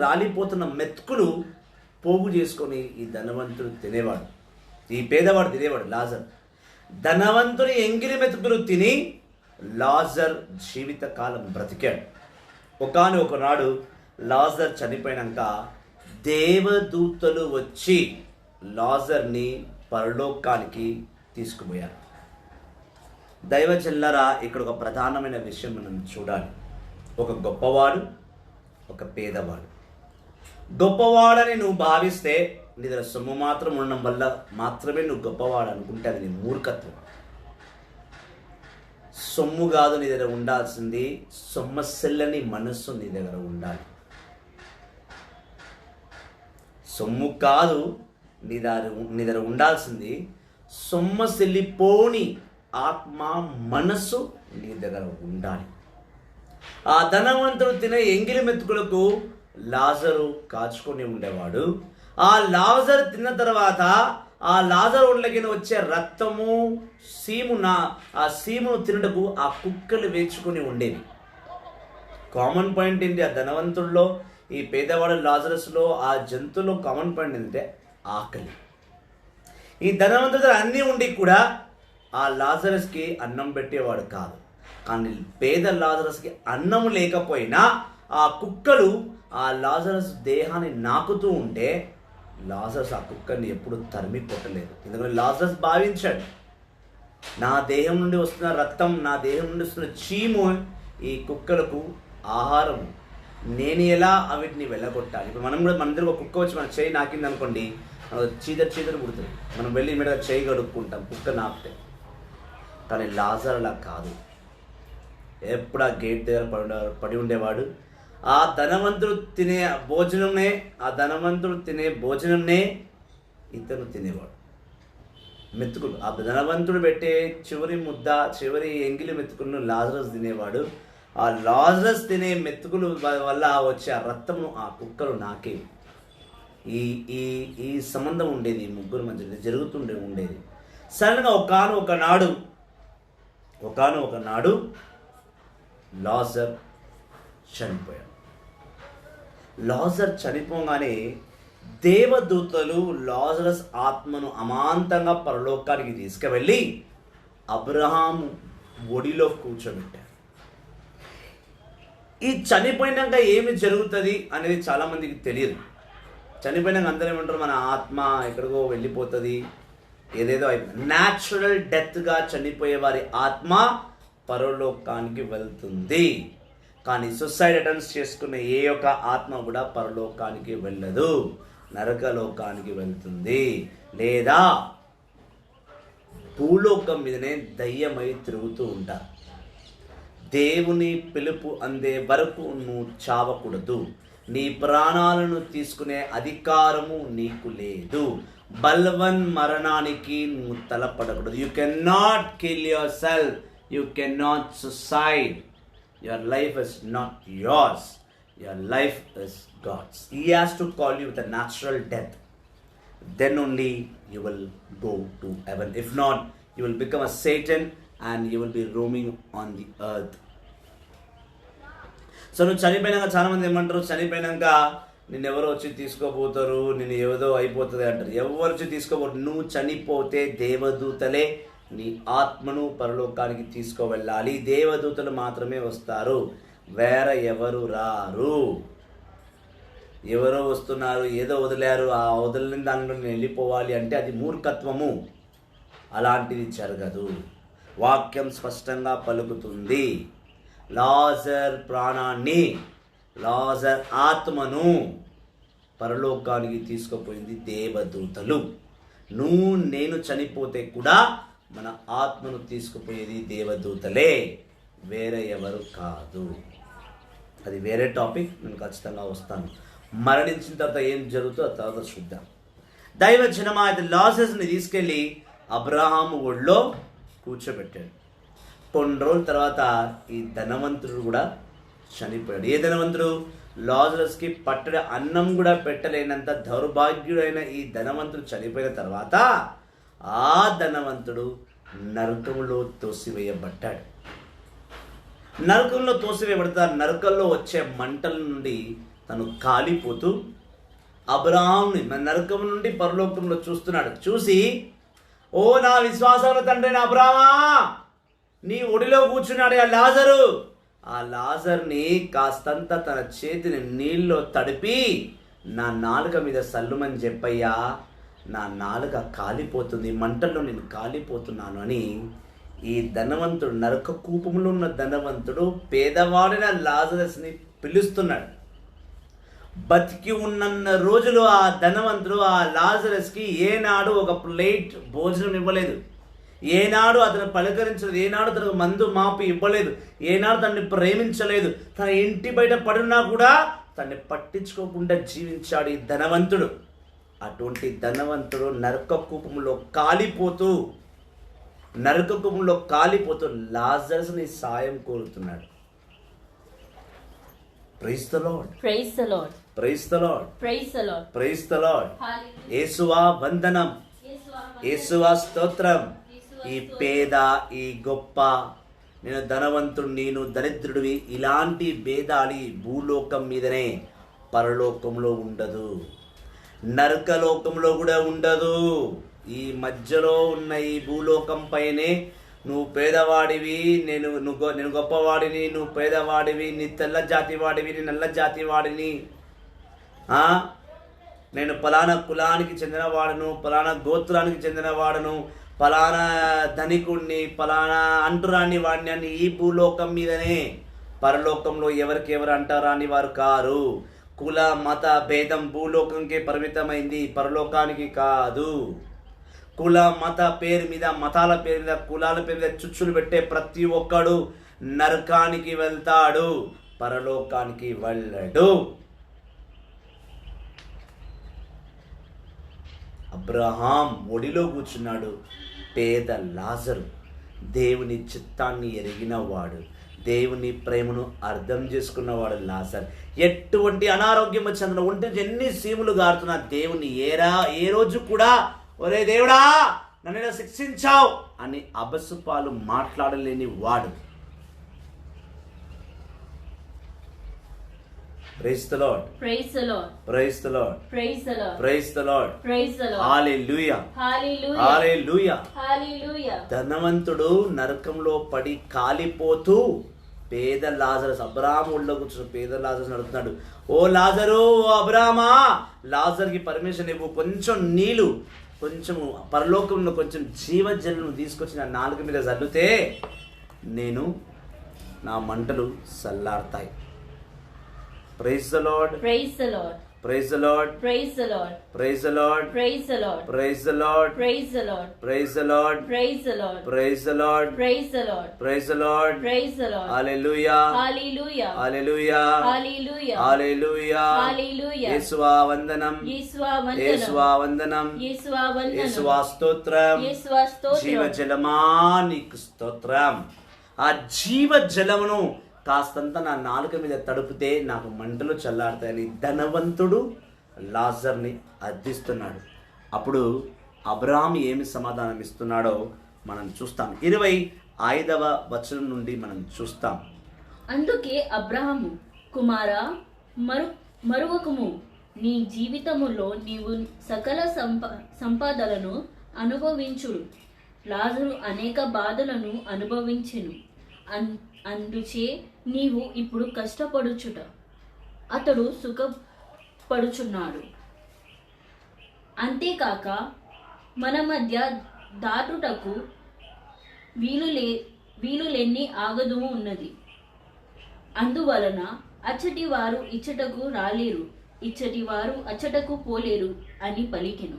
[SPEAKER 1] రాలిపోతున్న మెతుకులు పోగు చేసుకొని ఈ ధనవంతుడు తినేవాడు, ఈ పేదవాడు తినేవాడు. లాజర్ ధనవంతుని ఎంగిలి మెతుకులు తిని లాజర్ జీవితకాలం బ్రతికాడు. ఒకనాడు లాజర్ చనిపోయినాక దేవదూతలు వచ్చి లాజర్ని పరలోకానికి తీసుకుపోయారు. దైవజనులారా, ఇక్కడ ఒక ప్రధానమైన విషయం మనం చూడాలి. ఒక గొప్పవాడు, ఒక పేదవాడు. గొప్పవాడని నువ్వు భావిస్తే, నీ దగ్గర సొమ్ము మాత్రం ఉండడం వల్ల మాత్రమే నువ్వు గొప్పవాడు అనుకుంటే అది నీ మూర్ఖత్వం. సొమ్ము కాదు నీ దగ్గర ఉండాల్సింది, సొమ్మసిల్లని మనస్సు నీ దగ్గర ఉండాలి. సొమ్ము కాదు నీ దగ్గర ఉండాల్సింది సొమ్మసిల్లిపోని ఆత్మ, మనస్సు నీ దగ్గర ఉండాలి. ఆ ధనవంతుడు తినే ఎంగిలి మెతుకులకు లాజరు కాచుకొని ఉండేవాడు. ఆ లాజరు తిన్న తర్వాత ఆ లాజరు ఒంట్లకి వచ్చే రక్తము, ఆ సీమును తినటకు ఆ కుక్కలు వేచుకొని ఉండేవి. కామన్ పాయింట్ ఏంటి? ఆ ధనవంతుల్లో, ఈ పేదవాడు లాజరస్లో, ఆ జంతువులో కామన్ పాయింట్ ఏంటంటే ఆకలి. ఈ ధనవంతుడు అన్నీ ఉండి కూడా ఆ లాజరస్కి అన్నం పెట్టేవాడు కాదు. కానీ పేద లాజరస్కి అన్నం లేకపోయినా ఆ కుక్కలు ఆ లాజరస్ దేహాన్ని నాకుతూ ఉంటే లాజరస్ ఆ కుక్కని ఎప్పుడు తరిమి కొట్టలేదు. ఎందుకంటే లాజరస్ భావించాడు, నా దేహం నుండి వస్తున్న రక్తం, నా దేహం నుండి వస్తున్న చీము ఈ కుక్కలకు ఆహారం, నేను ఎలా వీటిని వెళ్ళగొట్టాలి. ఇప్పుడు మనం కూడా మన దగ్గర ఒక కుక్క వచ్చి మన చేయి నాకింది అనుకోండి, చీదరు పుడుతుంది, మనం వెళ్ళి మీద చేయి కడుక్కుంటాం కుక్క నాకితే. కానీ లాజర్ అలా కాదు, ఎప్పుడు ఆ గేట్ దగ్గర పడి ఉండేవాడు. ఆ ధనవంతుడు తినే భోజనంనే ఇతను తినేవాడు. మెతుకులు, ఆ ధనవంతుడు పెట్టే చివరి ఎంగిలి మెతుకులను లాజరస్ తినేవాడు. ఆ లాజరస్ తినే మెతుకులు వల్ల వచ్చే ఆ రక్తము ఆ కుక్కలు నాకే. ఈ ఈ ఈ సంబంధం ఉండేది ఈ ముగ్గురు మధ్య ఉండేది. సడన్గా ఒకానొక నాడు లాజర్ చనిపోయాడు. లాజర్ చనిపోగానే దేవదూతలు లాజరస్ ఆత్మను అమాంతంగా పరలోకానికి తీసుకువెళ్ళి అబ్రహాము ఒడిలో కూర్చోబెట్టారు. ఈ చనిపోయినాక ఏమి జరుగుతుంది అనేది చాలా మందికి తెలియదు. చనిపోయినాక అందరూ ఏమంటారు, మన ఆత్మ ఎక్కడికో వెళ్ళిపోతుంది, ఏదేదో అయిపోయింది. న్యాచురల్ డెత్గా చనిపోయే వారి ఆత్మ పరలోకానికి వెళ్తుంది. కానీ సూసైడ్ అటెంప్ట్స్ చేసుకునే ఏ యొక్క ఆత్మ కూడా పరలోకానికి వెళ్ళదు, నరకలోకానికి వెళ్తుంది, లేదా భూలోకం మీదనే దయ్యమై తిరుగుతూ ఉంటారు. దేవుని పిలుపు అందే వరకు నువ్వు చావకూడదు. నీ ప్రాణాలను తీసుకునే అధికారము నీకు లేదు. బల్వన్ మరణానికి నువ్వు తలపడకూడదు. You can not kill yourself, you can not suicide. Your life is not yours, your life is God's. He has to call you with a natural death. Then only you will go to heaven. If not, you will become a Satan and you will be roaming on the earth. So నువ్వు చనిపోయినాక చాలా మంది ఏమంటారు, చనిపోయినాక నిన్ను ఎవరో వచ్చి తీసుకోబోతారు, నేను ఏదో అయిపోతుంది అంటారు. ఎవరు వచ్చి తీసుకోబోతారు? నువ్వు చనిపోతే దేవదూతలే నీ ఆత్మను పరలోకానికి తీసుకువెళ్ళాలి. దేవదూతలు మాత్రమే వస్తారు, వేరే ఎవరు రారు. ఎవరో వస్తున్నారు, ఏదో వదిలారు, ఆ వదిలిన దానిలో నేను వెళ్ళిపోవాలి అంటే అది మూర్ఖత్వము. అలాంటిది జరగదు. వాక్యం స్పష్టంగా పలుకుతుంది. లాజర్ ప్రాణాన్ని, లాజర్ ఆత్మను పరలోకానికి తీసుకుపోయింది దేవదూతలు. నేను చనిపోతే కూడా మన ఆత్మను తీసుకుపోయేది దేవదూతలే, వేరే ఎవరు కాదు. అది వేరే టాపిక్, నేను ఖచ్చితంగా వస్తాను. మరణించిన తర్వాత ఏం జరుగుతుందో ఆ తర్వాత చూద్దాం. దైవజనమా అయితే లాజర్స్ని తీసుకెళ్ళి అబ్రహాము ఒళ్ళో కూర్చోబెట్టాడు. కొన్ని రోజుల తర్వాత ఈ ధనవంతుడు కూడా చనిపోయాడు. ఏ ధనవంతుడు? లాజరస్కి పట్టడి అన్నం కూడా పెట్టలేనంత దౌర్భాగ్యుడైన ఈ ధనవంతుడు చనిపోయిన తర్వాత ఆ ధనవంతుడు నరకంలో తోసివేయబడ్డాడు. నరకంలో తోసివేయబడతారు. నరకంలో వచ్చే మంటల నుండి తను కాలిపోతూ అబ్రహాముని నరకం నుండి పరలోకంలో చూస్తున్నాడు. చూసి, ఓ నా విశ్వాసంలో తండ్రి నా అబ్రహామా, నీ ఒడిలో కూర్చున్నాడు ఆ లాజరు. ఆ లాజర్ని కాస్తంత తన చేతిని నీళ్ళలో తడిపి నా నాలుక మీద సల్లుమని చెప్పయ్యా, నా నాలుక కాలిపోతుంది, మంటల్లో నేను కాలిపోతున్నాను అని ఈ ధనవంతుడు, నరక కూపంలో ఉన్న ధనవంతుడు పేదవాడిన లాజరస్ని పిలుస్తున్నాడు. బతికి ఉన్న రోజులు ఆ ధనవంతుడు ఆ లాజరస్కి ఏనాడు ఒక ప్లేట్ భోజనం ఇవ్వలేదు, ఏనాడు అతను పలకరించలేదు, ఏనాడు తనకు మందు మాపి ఇవ్వలేదు, ఏనాడు తనని ప్రేమించలేదు. తన ఇంటి బయట పడినా కూడా తనని పట్టించుకోకుండా జీవించాడు ఈ ధనవంతుడు. అటువంటి ధనవంతుడు నరక కూపంలో కాలిపోతూ లాజరస్ని సాయం కోరుతున్నాడు. Praise the lord,
[SPEAKER 2] Praise the Lord.
[SPEAKER 1] Praise the lord,
[SPEAKER 2] Praise the Lord.
[SPEAKER 1] Praise the lord.
[SPEAKER 2] Hallelujah.
[SPEAKER 1] యేసువా వందనం, యేసువా స్తోత్రం. ఈ పేద, ఈ గొప్ప, నేను ధనవంతుడు, నేను దరిద్రుడివి, ఇలాంటి భేదాలు ఈ భూలోకం మీదనే, పరలోకంలో ఉండదు, నరకలోకంలో కూడా ఉండదు. ఈ మధ్యలో ఉన్న ఈ భూలోకం పైనే నువ్వు పేదవాడివి, నేను గొప్పవాడిని, నువ్వు పేదవాడివి, నీ తెల్ల జాతి వాడివి, నీ నల్ల జాతి వాడిని, నేను పలానా కులానికి చెందినవాడను, పలానా గోత్రానికి చెందినవాడను, పలానా ధనికుడిని, పలానా అంటురాని వాడిని అని ఈ భూలోకం మీదనే. పరలోకంలో ఎవరికి ఎవరు అంటారాని వారు కారు. కుల మత భేదం భూలోకంకే పరిమితమైంది, పరలోకానికి కాదు. కుల మత పేరు మీద, మతాల పేరు మీద, కులాల పేరు మీద చుచ్చులు పెట్టే ప్రతి ఒక్కడు నరకానికి వెళ్తాడు, పరలోకానికి వెళ్ళడు. అబ్రహాం ఒడిలో కూర్చున్నాడు, పేద లాజరు దేవుని చిత్తాన్ని ఎరిగినవాడు, దేవుని ప్రేమను అర్థం చేసుకున్నవాడు లాజర్. ఎటువంటి అనారోగ్యం వచ్చిన ఒంటి ఎన్ని సీములు గారుతున్నా దేవుని ఏ రోజు కూడా ఒరే దేవుడా నన్ను శిక్షించావు అని అబసుపాలు మాట్లాడలేని వాడు. Praise the Lord.
[SPEAKER 2] Praise the Lord.
[SPEAKER 1] Praise the Lord.
[SPEAKER 2] Praise the Lord.
[SPEAKER 1] Praise the Lord.
[SPEAKER 2] Praise the Lord.
[SPEAKER 1] Hallelujah.
[SPEAKER 2] Hallelujah.
[SPEAKER 1] Hallelujah.
[SPEAKER 2] Hallelujah.
[SPEAKER 1] ధనవంతుడు నరకంలో పడి కాలిపోతూ పేద లాజరస్, అబ్రాహాము ఒళ్ళో కూర్చున్న పేద లాజరస్ అడుగుతున్నాడు, ఓ లాజరు, ఓ అబ్రామా, లాజర్కి పర్మిషన్ ఇవ్వు, కొంచెం నీళ్ళు, కొంచెము పరలోకంలో కొంచెం జీవజలను తీసుకొచ్చి నా నాలుక మీద చల్లితే నా మంటలు చల్లారుతాయి. Praise the Lord.
[SPEAKER 2] Praise the Lord.
[SPEAKER 1] Praise the Lord.
[SPEAKER 2] Praise the Lord.
[SPEAKER 1] Praise the Lord.
[SPEAKER 2] Praise the Lord.
[SPEAKER 1] Praise the Lord.
[SPEAKER 2] Praise the Lord.
[SPEAKER 1] Praise the Lord.
[SPEAKER 2] Praise the Lord.
[SPEAKER 1] Praise the Lord.
[SPEAKER 2] Praise the Lord.
[SPEAKER 1] Praise the Lord.
[SPEAKER 2] Praise the Lord.
[SPEAKER 1] Hallelujah.
[SPEAKER 2] Hallelujah.
[SPEAKER 1] Hallelujah.
[SPEAKER 2] Hallelujah.
[SPEAKER 1] Hallelujah.
[SPEAKER 2] Hallelujah.
[SPEAKER 1] యేసువా వందనం,
[SPEAKER 2] యేసువా వందనం,
[SPEAKER 1] యేసువా వందనం,
[SPEAKER 2] యేసువా వందనం,
[SPEAKER 1] యేసువా స్తోత్రం,
[SPEAKER 2] యేసువా స్తోత్రం.
[SPEAKER 1] జీవజలమా నీకు స్తోత్రం. ఆ జీవజలమును కాస్తంత నా నాలుక మీద తడుపుతే నాకు మంటలు చల్లారుతాయని ధనవంతుడు లాజర్ని అర్థిస్తున్నాడు. అప్పుడు అబ్రహాం ఏమి సమాధానం ఇస్తున్నాడో మనం చూస్తాం. 25వ వచనం నుండి మనం చూస్తాం.
[SPEAKER 2] అందుకే అబ్రహాము, కుమారా, మరువకుము, నీ జీవితములో నీవు సకల సంపదలను అనుభవించుడు. లాజరు అనేక బాధలను అనుభవించెను, అందుచే నీవు ఇప్పుడు కష్టపడుచుట, అతడు సుఖపడుచున్నాడు. అంతేకాక మన మధ్య దాటుటకు వీలులేని ఆగదుము ఉన్నది. అందువలన అచ్చటి వారు ఇచ్చటకు రాలేరు, ఇచ్చటి వారు అచ్చటకు పోలేరు అని పలికెను.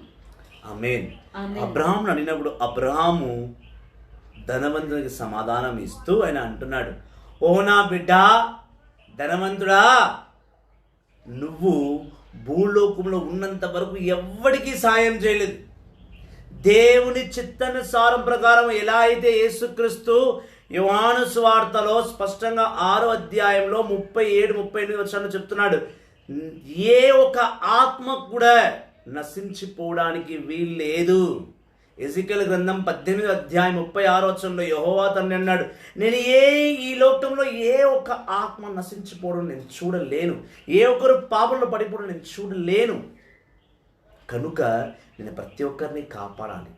[SPEAKER 1] ఆమేన్.
[SPEAKER 2] ఆమేన్.
[SPEAKER 1] అబ్రహాం అడిగినప్పుడు అబ్రహాము ధనవంతునికి సమాధానం ఇస్తూ ఆయన అంటున్నాడు, ఓ నా బిడ్డ ధనవంతుడా, నువ్వు భూలోకంలో ఉన్నంత వరకు ఎవ్వడికి సాయం చేయలేదు. దేవుని చిత్తానుసారం ప్రకారం ఎలా అయితే యేసుక్రీస్తు యోహాను సువార్తలో స్పష్టంగా 6వ అధ్యాయంలో 37-38 వచనాలు చెప్తున్నాడు, ఏ ఒక ఆత్మ కూడా నశించిపోవడానికి వీల్లేదు. ఎజికేలు గ్రంథం 18వ అధ్యాయం 36వ వచనంలో యెహోవా తండ్రి అన్నాడు, నేను ఈ లోకంలో ఏ ఒక్క ఆత్మ నశించిపోవడం నేను చూడలేను, ఏ ఒక్కరు పాపంలో పడిపోవడం నేను చూడలేను. కనుక నేను ప్రతి ఒక్కరిని కాపాడాలి,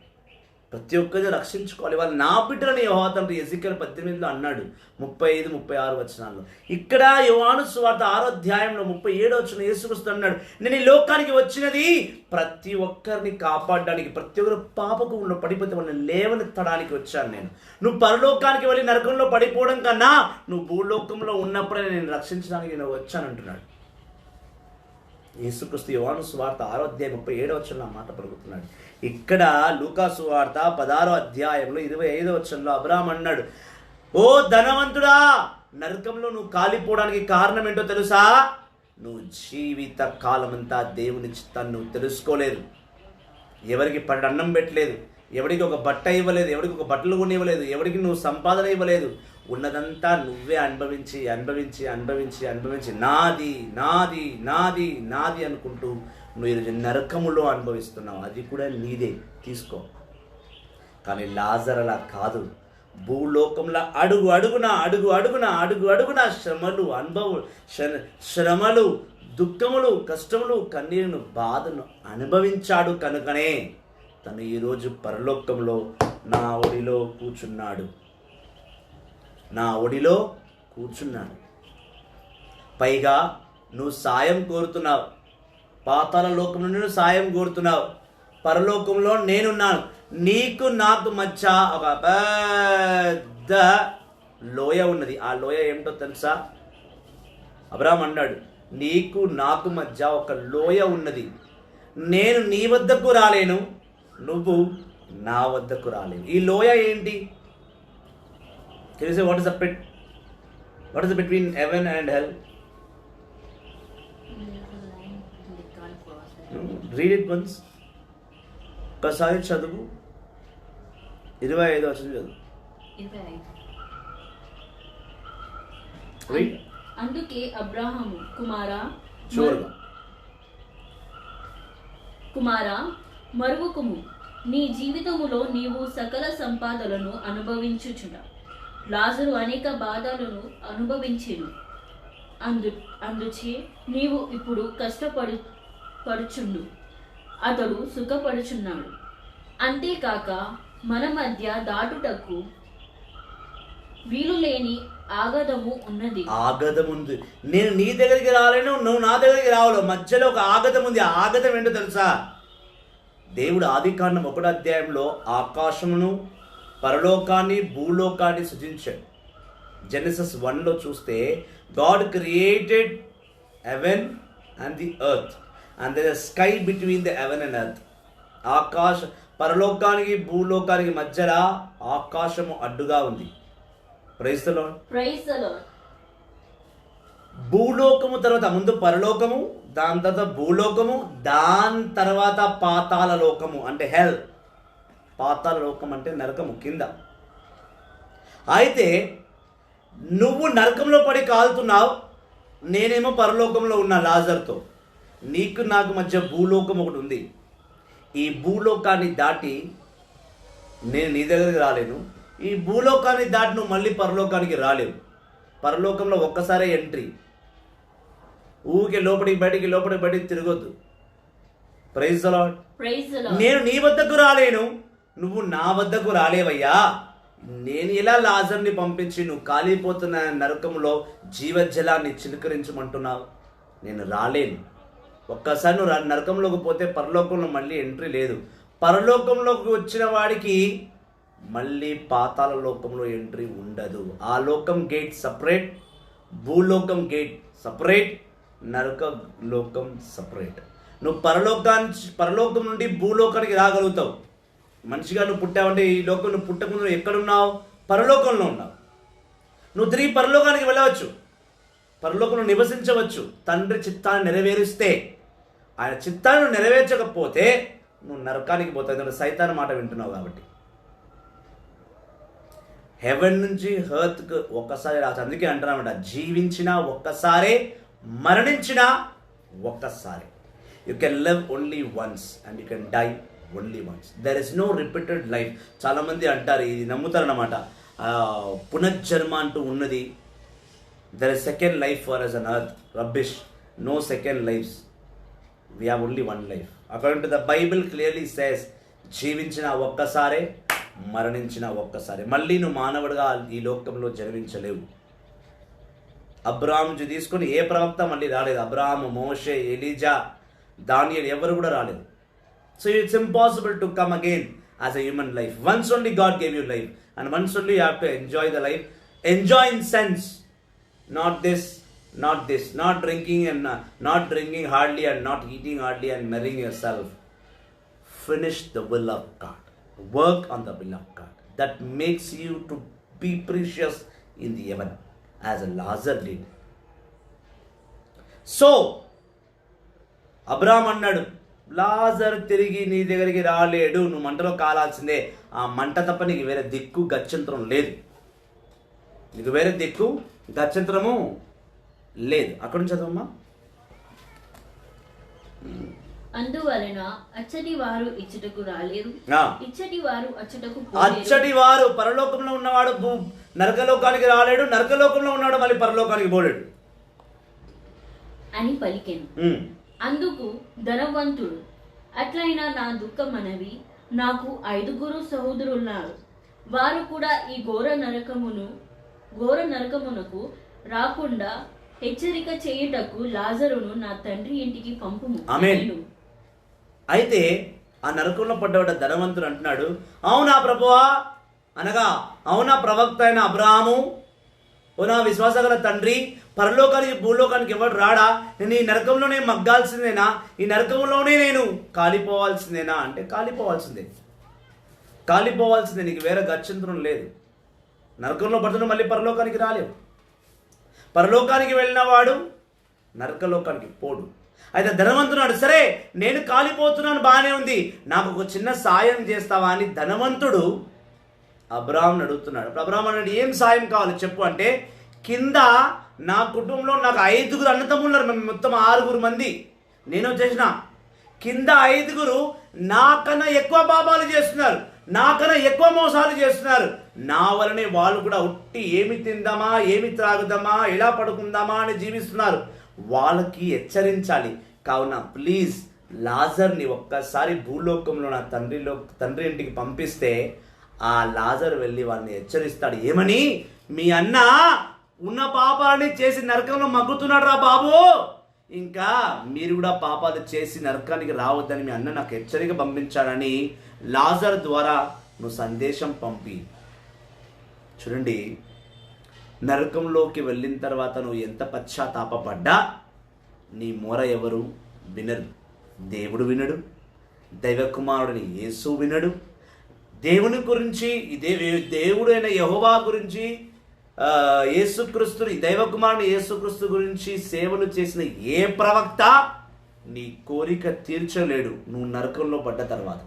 [SPEAKER 1] ప్రతి ఒక్కరిని రక్షించుకోవాలి. వాళ్ళు నా బిడ్డలని యెహోవా తండ్రి ఎజికేలు 18లో అన్నాడు 35-36 వచనాల్లో. ఇక్కడ యోహాను సువార్త 6వ అధ్యాయంలో 37వ వచనం యేసుక్రీస్తు అన్నాడు, నేను ఈ లోకానికి వచ్చినది ప్రతి ఒక్కరిని కాపాడడానికి, ప్రతి ఒక్కరు పాపంలో పడిపోతే వాళ్ళని లేవనెత్తడానికి వచ్చాను నేను. నువ్వు పరలోకానికి వెళ్ళి నరకంలో పడిపోవడం కన్నా నువ్వు భూలోకంలో ఉన్నప్పుడే నేను రక్షించడానికి నేను వచ్చానంటున్నాడు యేసుక్రీస్తు. యోహాను సువార్త 6వ అధ్యాయం 37వ వచనంలో ఆ మాట పలుకుతున్నాడు. ఇక్కడ లూకా సువార్త 16వ అధ్యాయంలో 25వ వచనంలో అబ్రహాం అన్నాడు, ఓ ధనవంతుడా, నరకంలో నువ్వు కాలిపోవడానికి కారణం ఏంటో తెలుసా? నువ్వు జీవిత కాలమంతా దేవుని చిత్తాన్ని నువ్వు తెలుసుకోలేదు. ఎవరికి అన్నం పెట్టలేదు, ఎవరికి ఒక బట్ట ఇవ్వలేదు, ఎవరికి ఒక బట్టలు కొని ఇవ్వలేదు, ఎవరికి నువ్వు సంపాదన ఇవ్వలేదు. ఉన్నదంతా నువ్వే అనుభవించి అనుభవించి అనుభవించి అనుభవించి నాది నాది నాది నాది అనుకుంటూ నువ్వు ఈరోజు నరకములో అనుభవిస్తున్నావు. అది కూడా నీదే, తీసుకో. కానీ లాజర్ అలా కాదు. భూలోకంలో అడుగు అడుగున శ్రమలు దుఃఖములు కష్టములు కన్నీరును బాధను అనుభవించాడు. కనుకనే తను ఈరోజు పరలోకంలో నా ఒడిలో కూర్చున్నాడు. పైగా నువ్వు సాయం కోరుతున్నావు, పాతాళ లోకం నుండి నువ్వు సాయం కోరుతున్నావు. పరలోకంలో నేనున్నాను. నీకు నాకు మధ్య ఒక పెద్ద లోయ ఉన్నది. ఆ లోయ ఏమిటో తెలుసా? అబ్రాహాం అన్నాడు, నీకు నాకు మధ్య ఒక లోయ ఉన్నది. నేను నీ వద్దకు రాలేను, నువ్వు నా వద్దకు రాలేవు. ఈ లోయ ఏంటి? Can you say what is between heaven and hell? Read it once. ఒకసారి చదువు. 25 వచనం చదువు.
[SPEAKER 2] అందుకే అబ్రాహాము కుమారా మరువకుము, నీ జీవితములో నీవు సకల సంపాదనలను అనుభవించుచున్న లాజరు అనేక బాధలను అనుభవించెను. అందుచే నీవు ఇప్పుడు కష్టపడుచుండు, అతడు సుఖపడుచున్నాడు. అంతేకాక మన మధ్య దాటుటకు వీలు లేని ఆగదము ఉన్నది.
[SPEAKER 1] ఆగదముంది. నేను నీ దగ్గరికి రాలేను, నువ్వు నా దగ్గరికి రావాలి. మధ్యలో ఒక ఆగదం ఉంది. ఆ ఆగదం ఏంటో తెలుసా? దేవుడు ఆదికాండం 1వ అధ్యాయంలో ఆకాశమును పరలోకాన్ని భూలోకాన్ని సృజించాడు. జెనసిస్ 1లో చూస్తే God created heaven and the earth and there is sky between the heaven and earth. పరలోకానికి భూలోకానికి మధ్యలో ఆకాశము అడ్డుగా ఉంది. Praise the Lord.
[SPEAKER 2] Praise the Lord.
[SPEAKER 1] భూలోకము తర్వాత ముందు పరలోకము, దాని తర్వాత భూలోకము, దాని తర్వాత పాతాళ లోకము అంటే హెల్. పాతాళ లోకం అంటే నరకము కింద. అయితే నువ్వు నరకంలో పడి కాలుతున్నావు, నేనేమో పరలోకంలో ఉన్నా లాజర్తో. నీకు నాకు మధ్య భూలోకం ఒకటి ఉంది. ఈ భూలోకాన్ని దాటి నేను నీ దగ్గరికి రాలేను. ఈ భూలోకాన్ని దాటి నువ్వు మళ్ళీ పరలోకానికి రాలేవు. పరలోకంలో ఒక్కసారే ఎంట్రీ. ఊరికే లోపలికి బయటికి తిరగొద్దు. Praise the Lord. నేను నీ వద్దకు రాలేను, నువ్వు నా వద్దకు రాలేవయ్యా. నేను ఎలా లాజర్ని పంపించి నువ్వు కాలిపోతున్న నరకంలో జీవజలాన్ని చిలుకరించమంటున్నావు? నేను రాలేను. ఒక్కసారి నువ్వు నరకంలోకి పోతే పరలోకంలో మళ్ళీ ఎంట్రీ లేదు. పరలోకంలోకి వచ్చిన వాడికి మళ్ళీ పాతాళ లోకంలో ఎంట్రీ ఉండదు. ఆ లోకం గేట్ సపరేట్, భూలోకం గేట్ సపరేట్, నరక లోకం సపరేట్. నువ్వు పరలోకం నుండి భూలోకానికి రాగలుగుతావు. మనిషిగా నువ్వు పుట్టావంటే ఈ లోకం నువ్వు పుట్టకుండా నువ్వు ఎక్కడున్నావు? పరలోకంలో ఉన్నావు. నువ్వు తిరిగి పరలోకానికి వెళ్ళవచ్చు, పరలోకంలో నివసించవచ్చు. తండ్రి చిత్తాన్ని నెరవేరిస్తే. ఆయన చిత్తాన్ని నెరవేర్చకపోతే నువ్వు నరకానికి పోతావు. ఎందుకంటే సైతాన్ మాట వింటున్నావు కాబట్టి. హెవెన్ నుంచి హెర్త్కి ఒక్కసారి రాదు. అందుకే అంటున్నామంట, జీవించినా ఒక్కసారే, మరణించినా ఒక్కసారి. You can live only once and you can die only once. There is no repeated life. చాలామంది అంటారు, ఇది నమ్ముతారన్నమాట, పునర్జన్మ అంటూ ఉన్నది. There is second life for us on earth. Rubbish. No second lives. We have only one life. According to the Bible clearly says, జీవించిన ఒక్కసారే, మరణించిన ఒక్కసారి. మళ్ళీ నువ్వు మానవుడిగా ఈ లోకంలో జన్మించలేవు. అబ్రాహాము తీసుకొని ఏ ప్రవక్త మళ్ళీ రాలేదు. అబ్రాహాము, మోషే, ఎలీజా, దానియేలు ఎవరు కూడా రాలేదు. So it's impossible to come again as a human life. Once only God gave you life and once only you have to enjoy the life. Enjoy in sense, not this, not drinking hardly and not eating hardly and marrying yourself. Finish the will of God. Work on the will of God. That makes you to be precious in the heaven as a Lazarus did. So Abraham అన్నాడు, లాజర్ తిరిగి నీ దగ్గరికి రాలేడు, నువ్వు మంటలో కాలాల్సిందే. ఆ మంట తప్ప నీకు వేరే దిక్కు గత్యంతరం లేదు. నీకు వేరే దిక్కు గత్యంతరము లేదు. అక్కడ నుంచి చదవమ్మా.
[SPEAKER 2] అందువలన అచ్చటి వారు ఇచ్చటకు రాలేరు, ఇచ్చటి వారు అచ్చటకు
[SPEAKER 1] అచ్చటి వారు పరలోకంలో ఉన్నవాడు నరకలోకానికి రాలేడు, నరకలోకంలో ఉన్నాడు మళ్ళీ పరలోకానికి పోలేడు
[SPEAKER 2] అని పలికెను. అందుకు ధనవంతుడు, అట్లయినా నా దుఃఖం మనవి, నాకు 5 సహోదరులున్నారు, వారు కూడా ఈ ఘోర నరకమునకు రాకుండా హెచ్చరిక చేయుటకు లాజరును నా తండ్రి ఇంటికి పంపుము.
[SPEAKER 1] ఆమేన్. అయితే ఆ నరకంలో పడ్డవాడు ధనవంతుడు అంటున్నాడు, అవునా ప్రభువా, అనగా అవునా ప్రవక్త అయిన అబ్రాహాము, ఓనా విశ్వాసగల తండ్రి, పరలోకానికి భూలోకానికి ఎవడు రాడా? నేను ఈ నరకంలోనే మగ్గాల్సిందేనా? ఈ నరకంలోనే నేను కాలిపోవాల్సిందేనా అంటే కాలిపోవాల్సిందే. నీకు వేరే గత్యంతరం లేదు. నరకంలో పడుతున్న మళ్ళీ పరలోకానికి రాలేవు. పరలోకానికి వెళ్ళిన వాడు నరకలోకానికి పోడు. అయితే ధనవంతుడు, సరే నేను కాలిపోతున్నాను, బాగానే ఉంది, నాకు ఒక చిన్న సాయం చేస్తావా అని ధనవంతుడు అబ్రాహాంని అడుగుతున్నాడు. అబ్రాహాం అన్నాడు, ఏం సాయం కావాలి చెప్పు అంటే, కింద నా కుటుంబంలో నాకు 5 అన్నదమ్ములు ఉన్నారు, మేము మొత్తం 6 మంది. నేను వచ్చేసిన కింద 5 నాకన్నా ఎక్కువ పాపాలు చేస్తున్నారు, నాకన్నా ఎక్కువ మోసాలు చేస్తున్నారు. నా వలనే వాళ్ళు కూడా ఉట్టి ఏమి తిందామా, ఏమి త్రాగుదామా, ఎలా పడుకుందామా అని జీవిస్తున్నారు. వాళ్ళకి హెచ్చరించాలి. కావున ప్లీజ్ లాజర్ని ఒక్కసారి భూలోకంలో నా తండ్రి ఇంటికి పంపిస్తే ఆ లాజర్ వెళ్ళి వాళ్ళని హెచ్చరిస్తాడు. ఏమని? మీ అన్న ఉన్న పాపాలని చేసి నరకంలో మగ్గుతున్నాడు రా బాబు, ఇంకా మీరు కూడా పాపాలు చేసి నరకానికి రావద్దని మీ అన్న నాకు హెచ్చరిక పంపించాడని లాజర్ ద్వారా నువ్వు సందేశం పంపి. చూడండి, నరకంలోకి వెళ్ళిన తర్వాత నువ్వు ఎంత పశ్చాత్తాపడ్డా నీ మొర ఎవరు వినరు. దేవుడు వినడు, దైవ కుమారుడిని యేసు వినడు. దేవుని గురించి, దేవుడైన యెహోవా గురించి, యేసుక్రీస్తుని, దైవ కుమారుని యేసుక్రీస్తు గురించి సేవలు చేసిన ఏ ప్రవక్త నీ కోరిక తీర్చలేడు నువ్వు నరకంలో పడ్డ తర్వాత.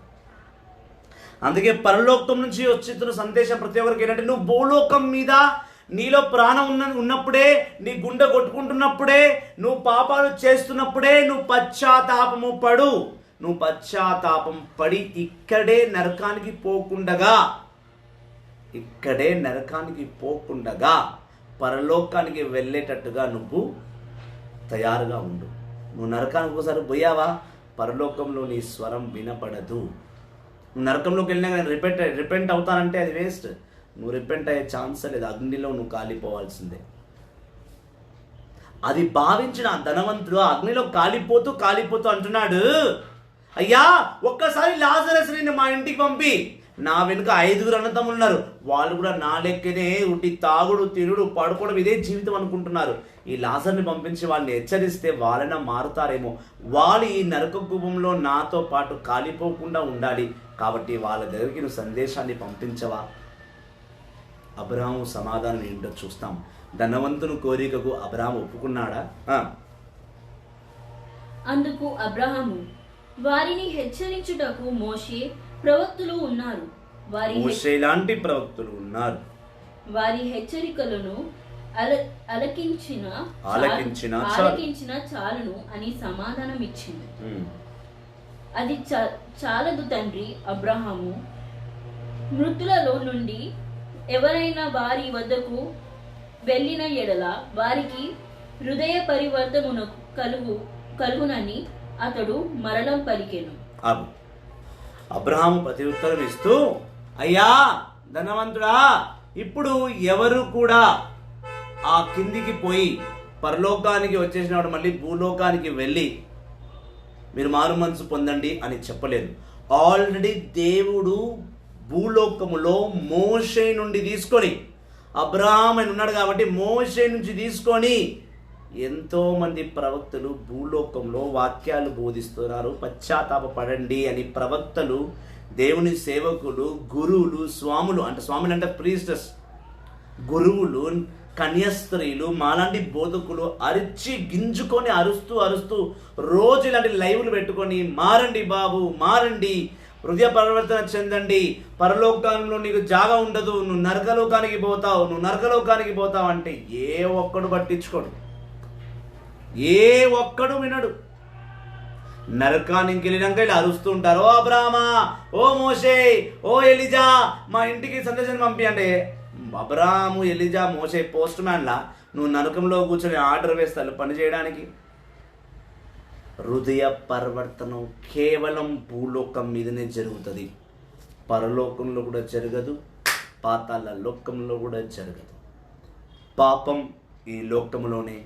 [SPEAKER 1] అందుకే పరలోకం నుంచి వచ్చిన సందేశం ప్రతి ఒక్కరికి ఏంటంటే, నువ్వు భూలోకం మీద నీలో ప్రాణం ఉన్నప్పుడే, నీ గుండె కొట్టుకుంటున్నప్పుడే, నువ్వు పాపాలు చేస్తున్నప్పుడే నువ్వు పశ్చాత్తాపము పడు. నువ్వు పశ్చాత్తాపం పడి ఇక్కడే నరకానికి పోకుండగా పరలోకానికి వెళ్ళేటట్టుగా నువ్వు తయారుగా ఉండు. నువ్వు నరకానికి ఒకసారి పోయావా, పరలోకంలో నీ స్వరం వినపడదు. నువ్వు నరకంలోకి వెళ్ళినా కానీ రిపెంట్ అవుతానంటే అది వేస్ట్. నువ్వు రిపెంట్ అయ్యే ఛాన్స్ లేదు, అగ్నిలో నువ్వు కాలిపోవాల్సిందే. అది భావించిన ధనవంతుడు అగ్నిలో కాలిపోతూ అంటున్నాడు, అయ్యా ఒక్కసారి లాజరస్ని మా ఇంటికి పంపి, నా వెనుక 5 అన్నదమ్ములు ఉన్నారు, వాళ్ళు కూడా నా లెక్కనే ఉట్టి తాగుడు, తిరుడు, పడుకోవడం ఇదే జీవితం అనుకుంటున్నారు. ఈ లాజర్ని పంపించి వాళ్ళని హెచ్చరిస్తే వాళ్ళైనా మారుతారేమో. వాళ్ళు ఈ నరక కూపంలో నాతో పాటు కాలిపోకుండా ఉండాలి. కాబట్టి వాళ్ళ దగ్గరికి నువ్వు సందేశాన్ని పంపించవా? అబ్రాహాము సమాధానం ఏంటో చూస్తాం. ధనవంతుని కోరికకు అబ్రాహాము ఒప్పుకున్నాడా?
[SPEAKER 2] అందుకు అబ్రాహాము, వారిని హెచ్చరించుటకు మోషే ప్రవక్తులు ఉన్నారు,
[SPEAKER 1] మోషే లాంటి ప్రవక్తులు ఉన్నారు,
[SPEAKER 2] వారి హెచ్చరికలను ఆలకించిన చాలును అని సమాధానం ఇచ్చింది. అది చాలదు తండ్రి అబ్రాహాము, మృతులలో నుండి ఎవరైనా వారి వద్దకు వెళ్ళిన ఎడల వారికి హృదయ పరివర్తనమునకు కలుగునని అతడు మరణం పలికెను.
[SPEAKER 1] అబ్రహాము ప్రత్యుత్తరం ఇస్తూ, అయ్యా ధనవంతుడా, ఇప్పుడు ఎవరు కూడా ఆ కిందికి పోయి పరలోకానికి వచ్చేసినప్పుడు మళ్ళీ భూలోకానికి వెళ్ళి మీరు మారు మనసు పొందండి అని చెప్పలేదు. ఆల్రెడీ దేవుడు భూలోకములో మోషే నుండి తీసుకొని, అబ్రహాం అని ఉన్నాడు కాబట్టి మోషే నుంచి తీసుకొని ఎంతోమంది ప్రవక్తలు భూలోకంలో వాక్యాలు బోధిస్తున్నారు. పశ్చాత్తాపపడండి అని ప్రవక్తలు, దేవుని సేవకులు, గురువులు, స్వాములు అంటే ప్రీస్టర్స్, గురువులు, కన్యాస్త్రీలు మాలాంటి బోధకులు అరిచి గింజుకొని అరుస్తూ రోజు ఇలాంటి లైవ్లు పెట్టుకొని మారండి బాబు, మారండి, హృదయ పరివర్తన చెందండి, పరలోకంలో నీకు జాగా ఉండదు, నువ్వు నరకలోకానికి పోతావు అంటే ఏ ఒక్కడు పట్టించుకోడు, ఏ ఒక్కడు వినడు. నరకానికి వెళ్ళినాక ఇలా అరుస్తూ ఉంటారు, ఓ అబ్రామా, ఓ మోషే, ఓ ఎలిజా, మా ఇంటికి సందేశం పంపి అంటే అబ్రాము, ఎలిజా, మోషే పోస్ట్ మ్యాన్లా నువ్వు నరకంలో కూర్చొని ఆర్డర్ వేస్తాను పని చేయడానికి. హృదయ పరివర్తనం కేవలం భూలోకం మీదనే జరుగుతుంది, పరలోకంలో కూడా జరగదు, పాతాళ లోకంలో కూడా జరగదు. పాపం ఈ లోకములోనే,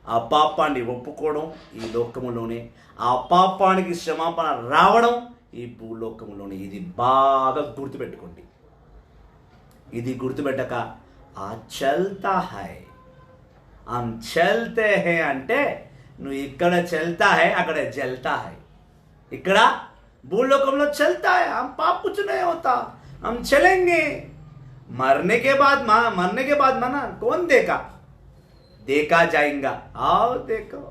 [SPEAKER 1] ఆ పాపాన్ని ఒప్పుకోవడం ఈ లోకములోనే, ఆ పాపానికి క్షమాపణ రావడం ఈ భూలోకములోనే. ఇది బాగా గుర్తుపెట్టుకోండి. ఇది గుర్తుపెట్టక ఆ చల్తా హై, ఆమ్ చల్తే హై అంటే నువ్వు ఇక్కడ చల్తా హై, అక్కడ జల్తా హై. ఇక్కడ భూలోకంలో చల్తా హై, हम पाप कुछ नहीं होता, हम चलेंगे, मरने के बाद मना कौन देखा जाएगा, आओ देखो,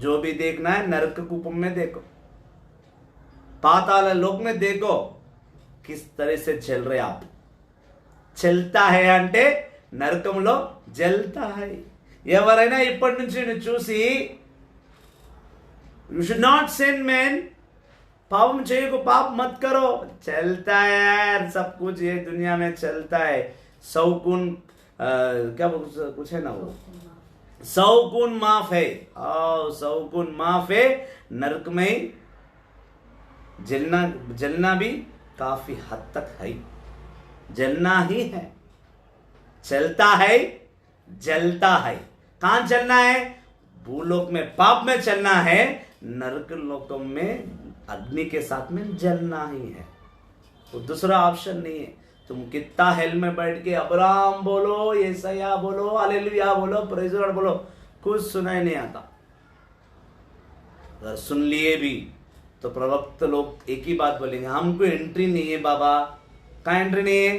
[SPEAKER 1] जो भी देखना है नरक कूप में देखो, पाताल लोक में देखो किस तरह से चल रहे आप. చల్తా హై అంటే నరకంలో జల్తా హై. ఎవరైనా ఇప్పటి నుంచి నేను చూసి you should not sin men, పాపం చేయకు, పాప్ మత్ కరో, చల్తా హై యార్, सब कुछ ये दुनिया में चलता है. सौकुन क्या कुछ है ना, वो सौकुन माफ है, सौकुन माफ है. नरक में जलना भी काफी हद तक है, जलना ही है. चलता है, जलता है. कहां चलना है? भूलोक में पाप में चलना है, नरक लोक में अग्नि के साथ में जलना ही है. तो दूसरा ऑप्शन नहीं है. तुम कितना हेल में बैठ के अब्राम बोलो, येसाया बोलो, हालेलुया बोलो, प्रेज़ गॉड बोलो, कुछ सुनाई नहीं आता. अगर सुन लिए भी तो प्रवक्त लोग एक ही बात बोलेंगे, हमको एंट्री नहीं है बाबा. कहाँ एंट्री नहीं है?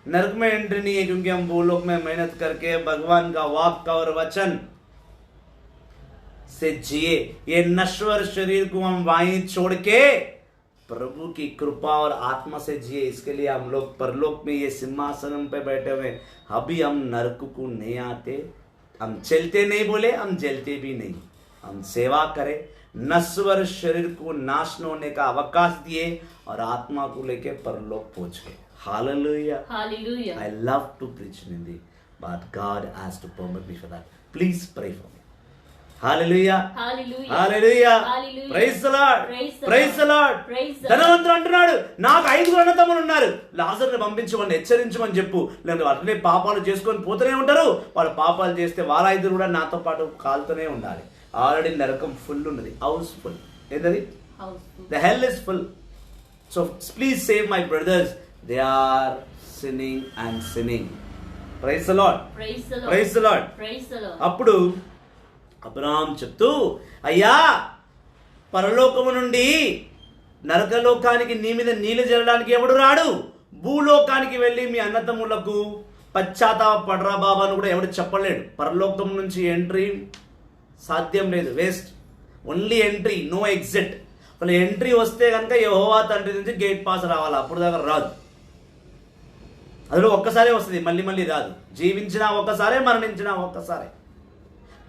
[SPEAKER 1] नरक में एंट्री नहीं है, क्योंकि हम भूलोक में मेहनत करके भगवान का वाक्य और वचन से जिए. ये नश्वर शरीर को हम वहीं छोड़ के प्रभु की कृपा और आत्मा से जिए. इसके लिए हम लोग परलोक में ये सिंहासन पे बैठे हुए. अभी हम नरक को नहीं आते, हम चलते नहीं बोले, हम जलते भी नहीं. हम सेवा करें, नश्वर शरीर को नाश होने का अवकाश दिए और आत्मा को लेके परलोक पहुंच गए. Hallelujah.
[SPEAKER 2] Hallelujah.
[SPEAKER 1] I love to preach in Hindi, but God has to permit me for that. Please pray for me. Hallelujah.
[SPEAKER 2] Hallelujah.
[SPEAKER 1] Hallelujah.
[SPEAKER 2] Hallelujah.
[SPEAKER 1] Praise the Lord.
[SPEAKER 2] Praise the
[SPEAKER 1] Praise the Lord.
[SPEAKER 2] Praise the
[SPEAKER 1] ధనవంతుడు అంటున్నాడు, నాకు 5 అన్నదమ్ములు ఉన్నారు, లాజరుని పంపించమని హెచ్చరించమని చెప్పు, లేదంటే అట్లనే పాపాలు చేసుకొని పోతూనే ఉంటారు. వాళ్ళు పాపాలు చేస్తే వాళ్ళ 5 కూడా నాతో పాటు కాలుతూనే ఉండాలి. ఆల్రెడీ నరకం ఫుల్ ఉన్నది, హౌస్ ఫుల్. ఏంటది? The hell is full. So please save my brothers. They are sinning and sinning. Praise the Lord.
[SPEAKER 2] Praise the Lord.
[SPEAKER 1] Praise the Lord.
[SPEAKER 2] Praise the Lord.
[SPEAKER 1] అప్పుడు అబ్రహాం చెప్తూ, అయ్యా, పరలోకము నుండి నరకలోకానికి నీ మీద నీళ్లు జల్లడానికి ఎవడు రాడు? భూలోకానికి వెళ్ళి మీ అన్నతమ్ములకు పశ్చాత్తాపడరా బాబా అని కూడా ఎవడు చెప్పలేడు. పరలోకం నుంచి ఎంట్రీ సాధ్యం లేదు, waste. Only entry, no exit. ఒకవేళ ఎంట్రీ వస్తే కనుక యెహోవా తండ్రి నుంచి గేట్ పాస్ రావాలి, అప్పుడు దాకా రాదు. అందులో ఒక్కసారే వస్తుంది, మళ్ళీ రాదు. జీవించినా ఒక్కసారే, మరణించినా ఒక్కసారే.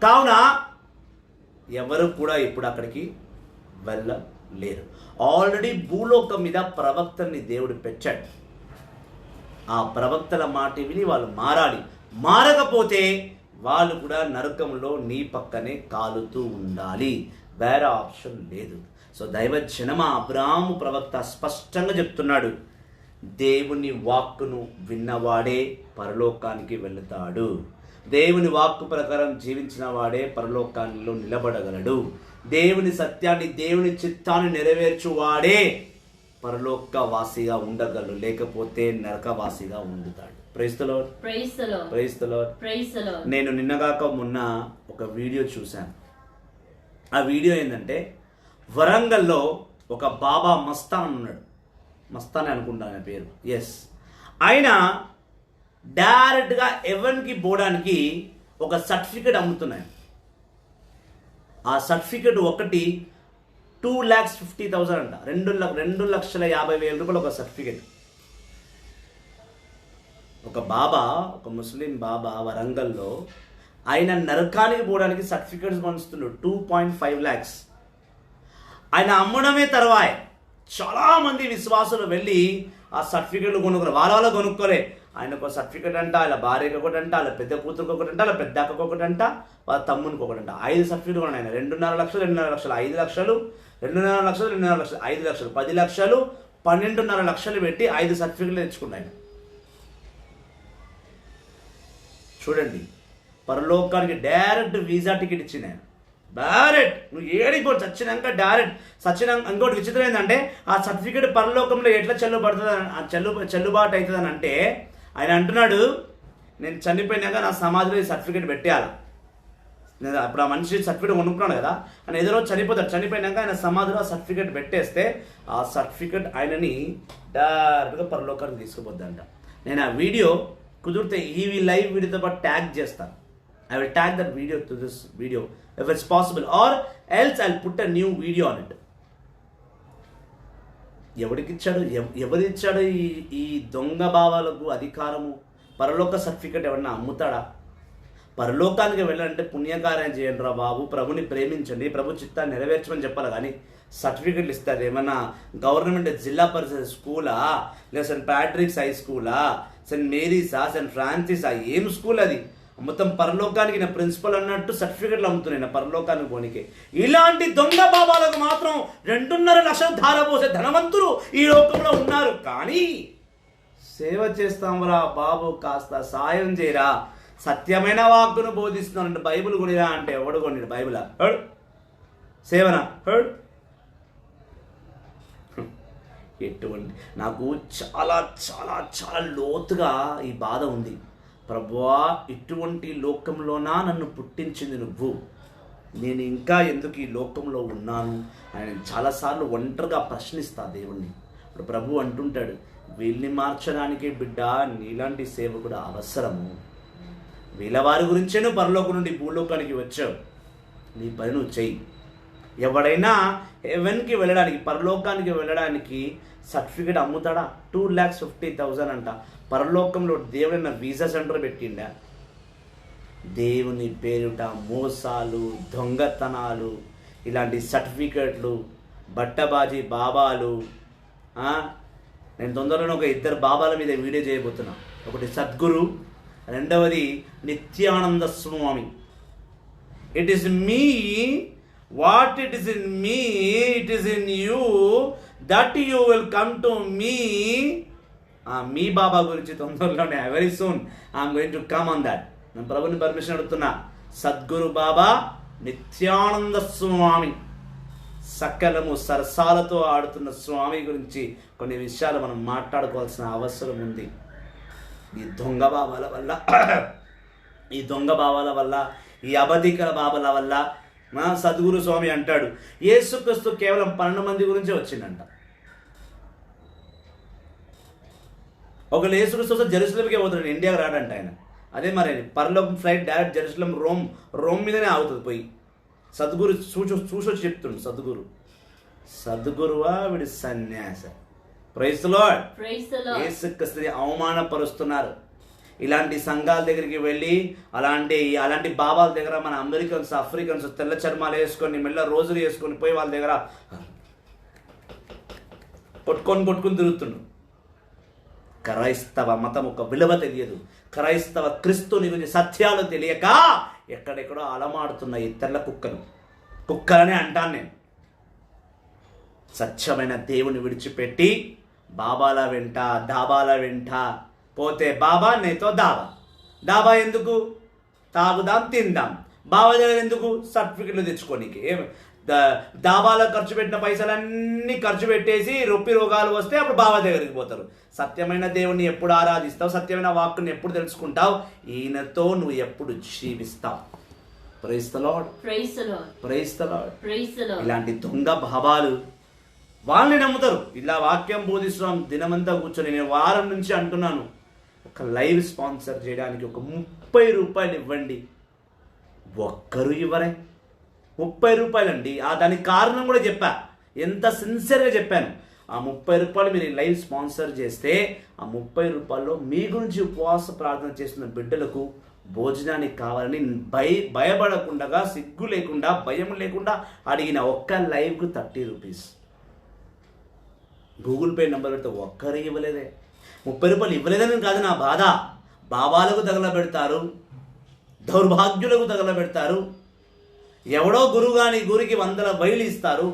[SPEAKER 1] కావున ఎవరు కూడా ఇప్పుడు అక్కడికి వెళ్ళలేరు. ఆల్రెడీ భూలోకం మీద ప్రవక్తల్ని దేవుడు పెట్టాడు. ఆ ప్రవక్తల మాట విని వాళ్ళు మారాలి. మారకపోతే వాళ్ళు కూడా నరకంలో నీ పక్కనే కాలుతూ ఉండాలి, వేరే ఆప్షన్ లేదు. సో దైవజనమా, అబ్రాహాము ప్రవక్త స్పష్టంగా చెప్తున్నాడు, దేవుని వాక్కును విన్నవాడే పరలోకానికి వెళతాడు. దేవుని వాక్కు ప్రకారం జీవించిన వాడే పరలోకాల్లో నిలబడగలడు. దేవుని సత్యాన్ని, దేవుని చిత్తాన్ని నెరవేర్చువాడే పరలోక వాసిగా ఉండగలడు, లేకపోతే నరకవాసిగా ఉండుతాడు. Praise the Lord.
[SPEAKER 2] Praise the Lord.
[SPEAKER 1] Praise the Lord.
[SPEAKER 2] Praise the Lord.
[SPEAKER 1] నేను నిన్నగాక మొన్న ఒక వీడియో చూశాను. ఆ వీడియో ఏంటంటే, వరంగల్లో ఒక బాబా మస్తాన్ ఉన్నాడు, మస్తాన్ అనుకుంటా ఆయన పేరు. ఎస్, ఆయన డైరెక్ట్గా హెవెన్కి పోవడానికి ఒక సర్టిఫికెట్ అమ్ముతున్నాయి. ఆ సర్టిఫికెట్ ఒకటి 2,50,000 అంట. 2,50,000 రూపాయలు ఒక సర్టిఫికెట్. ఒక బాబా, ఒక ముస్లిం బాబా వరంగల్లో ఆయన నరకానికి పోవడానికి సర్టిఫికెట్స్ పంచుతున్నాడు. 2.5 lakhs. ఆయన అమ్మడమే తర్వాయి. చాలామంది విశ్వాసులు వెళ్ళి ఆ సర్టిఫికెట్లు కొనుక్కోరు. వాళ్ళ కొనుక్కోలే. ఆయనకు ఒక సర్టిఫికెట్ అంట, వాళ్ళ భార్యకి ఒకటి అంట, వాళ్ళ పెద్ద కూతురికి ఒకటి అంట, వాళ్ళ పెద్ద అక్కకు ఒకటి అంట, వాళ్ళ తమ్మునికి ఒకటి అంట. 5 సర్టిఫికెట్లు కొన్నాడు ఆయన. 2.5 లక్షలు, 2.5 లక్షలు, 5 లక్షలు, 2.5 లక్షలు, 2.5 లక్షలు, 5 లక్షలు, 10 లక్షలు, 12.5 లక్షలు పెట్టి 5 సర్టిఫికెట్లు తెచ్చుకున్నాయి. చూడండి, పరలోకానికి డైరెక్ట్ వీసా టికెట్ ఇచ్చింది ఆయన. డైరెక్ట్ నువ్వు ఏడికి పోయి చచ్చినాక డైరెక్ట్ సచ్చినాక. ఇంకోటి విచిత్రం ఏంటంటే ఆ సర్టిఫికేట్ పరలోకంలో ఎట్లా చెల్లుబాటు అవుతుందని అంటే ఆయన అంటున్నాడు, నేను చనిపోయినాక నా సమాధిలో ఈ సర్టిఫికేట్ పెట్టేయాలి. నేను అప్పుడు ఆ మనిషి సర్టిఫికేట్ కొనుక్కున్నాడు కదా, ఆయన ఏదో రోజు చనిపోతాడు. చనిపోయినాక ఆయన సమాధిలో ఆ సర్టిఫికేట్ పెట్టేస్తే ఆ సర్టిఫికేట్ ఆయనని డైరెక్ట్గా పరలోకానికి తీసుకుపోద్దంట. నేను ఆ వీడియో కుదిరితే ఈ లైవ్ వీడియోతో పాటు ట్యాగ్ చేస్తాను. I will tag that video to this video if it's possible, or else I'll put a new video on it. ఎవరిచ్చాడు ఈ దొంగ భావాలకు అధికారము? పరలోక సర్టిఫికెట్ ఎవరన్నా అమ్ముతాడా? పరలోకానికి వెళ్ళాలంటే పుణ్యకార్యం చేయండి రా బాబు, ప్రభుని ప్రేమించండి, ప్రభు చిత్తాన్ని నెరవేర్చమని చెప్పాలి. కానీ సర్టిఫికెట్లు ఇస్తారు ఏమన్నా గవర్నమెంట్ జిల్లా పరిషత్ స్కూలా, లేదా సెయింట్ ప్యాట్రిక్స్ హై స్కూలా, సెయింట్ మేరీసా, సెయింట్ ఫ్రాన్సిసా, ఏం స్కూల్ అది? మొత్తం పరలోకానికి నా ప్రిన్సిపల్ అన్నట్టు సర్టిఫికెట్లు అమ్ముతున్నాయి నా పరలోకానికి పోనీకి. ఇలాంటి దొంగ బాబాలకు మాత్రం 2.5 లక్షలు ధారపోసే ధనవంతులు ఈ లోకంలో ఉన్నారు. కానీ సేవ చేస్తాంరా బాబు, కాస్త సాయం చేయరా, సత్యమైన వాక్కును బోధిస్తున్నానంటే బైబిల్ కొనిరా అంటే ఎవడు కొనిడు బైబిల్? హడ్ సేవనా? హడ్ ఎటువంటి నాకు చాలా చాలా చాలా లోతుగా ఈ బాధ ఉంది. ప్రభువా, ఇటువంటి లోకంలోనా నన్ను పుట్టించింది నువ్వు, నేను ఇంకా ఎందుకు ఈ లోకంలో ఉన్నాను ఆయన చాలాసార్లు ఒంటరిగా ప్రశ్నిస్తా దేవుణ్ణి. ఇప్పుడు ప్రభు అంటుంటాడు, వీళ్ళని మార్చడానికే బిడ్డ నీలాంటి సేవకుడు అవసరము. వీళ్ళ వారి గురించే నువ్వు పరలోకం నుండి భూలోకానికి వచ్చావు, నీ పని నువ్వు చెయ్యి. ఎవడైనా హెవెన్కి వెళ్ళడానికి, పరలోకానికి వెళ్ళడానికి సర్టిఫికేట్ అమ్ముతాడా? 2,50,000 అంట. పరలోకంలో దేవుడైన వీసా సెంటర్ పెట్టిండా? దేవుని పేరుట మోసాలు, దొంగతనాలు, ఇలాంటి సర్టిఫికెట్లు, బట్టబాజీ బాబాలు. నేను తొందరలో ఒక 2 బాబాల మీద వీడియో చేయబోతున్నా. ఒకటి సద్గురు, రెండవది Nithyananda Swami. It is me, what it is in me, it is in you, that you will come to me. మీ బాబా గురించి తొందరలోనే very soon I'm going to come on that. నేను ప్రభుని పర్మిషన్ అడుగుతున్నా. సద్గురు బాబా, నిత్యానంద స్వామి, సకలము సరసాలతో ఆడుతున్న స్వామి గురించి కొన్ని విషయాలు మనం మాట్లాడుకోవాల్సిన అవసరం ఉంది. ఈ దొంగ భావాల వల్ల, ఈ అబద్ధికల బాబాల వల్ల సద్గురు స్వామి అంటాడు, యేసుక్రీస్తు కేవలం 12 మంది గురించే వచ్చిందంట. ఒకళ్ళు యేసుక్రీస్తు జెరూసలేంకే పోతాడు, ఇండియాకి రాడంట ఆయన. అదే మరి పరలోకం ఫ్లైట్ డైరెక్ట్ జెరూసలేం రోమ్ మీదనే ఆగుతుంది పోయి. సద్గురు చూసొచ్చి చెప్తుండు. సద్గురువా వీడి సన్యాస. Praise the lord. యేసుక్రీస్తుని అవమానపరుస్తున్నారు. ఇలాంటి సంఘాల దగ్గరికి వెళ్ళి అలాంటి బాబాల దగ్గర మన అమెరికన్స్, ఆఫ్రికన్స్ తెల్ల చర్మాలు వేసుకొని మెల్ల రోజులు వేసుకొని పోయి వాళ్ళ దగ్గర కొట్టుకొని తిరుగుతుండు. క్రైస్తవ మతం ఒక విలువ తెలియదు. క్రైస్తవ క్రీస్తుని గురించి సత్యాలు తెలియక ఎక్కడెక్కడో అలమాడుతున్న ఈ తెల్ల కుక్కలనే అంటాను నేను. సత్యమైన దేవుని విడిచిపెట్టి బాబాల వెంట, దాబాల వెంట పోతే బాబా నేతో దాబా ఎందుకు? తాగుదాం, తిందాం. బాబా దగ్గర ఎందుకు? సర్టిఫికెట్లు తెచ్చుకోనికి. దాబాలో ఖర్చు పెట్టిన పైసలన్నీ ఖర్చు పెట్టేసి రొప్పి రోగాలు వస్తే అప్పుడు బాబా దగ్గరికి పోతారు. సత్యమైన దేవుని ఎప్పుడు ఆరాధిస్తావు? సత్యమైన వాక్కుని ఎప్పుడు తెలుసుకుంటావు? ఈయనతో నువ్వు ఎప్పుడు జీవిస్తావు? Praise the Lord. Praise the Lord. ఇలాంటి దొంగ భావాలు వాళ్ళని నమ్ముతారు. ఇలా వాక్యం బోధిస్తున్నాం దినమంతా కూర్చొని. నేను వారం నుంచి అంటున్నాను, ఒక లైవ్ స్పాన్సర్ చేయడానికి ఒక 30 రూపాయలు ఇవ్వండి. ఒక్కరు ఇవ్వరే. 30 రూపాయలండి. దానికి కారణం కూడా చెప్పా, ఎంత సిన్సియర్గా చెప్పాను. ఆ 30 రూపాయలు మీరు లైవ్ స్పాన్సర్ చేస్తే ఆ 30 రూపాయల్లో మీ గురించి ఉపవాస ప్రార్థన చేస్తున్న బిడ్డలకు భోజనానికి కావాలని భయపడకుండా, సిగ్గు లేకుండా, భయం లేకుండా అడిగిన ఒక్క లైవ్కు 30 రూపీస్. గూగుల్ పే నెంబర్ పెడితే ఒక్కరు ఇవ్వలేదే. 30 రూపాయలు ఇవ్వలేదని కాదు నా బాధ. బాబాలకు తగలబెడతారు, దౌర్భాగ్యులకు తగలబెడతారు, ఎవడో గురుగాని గురికి 100 బయలు ఇస్తారు.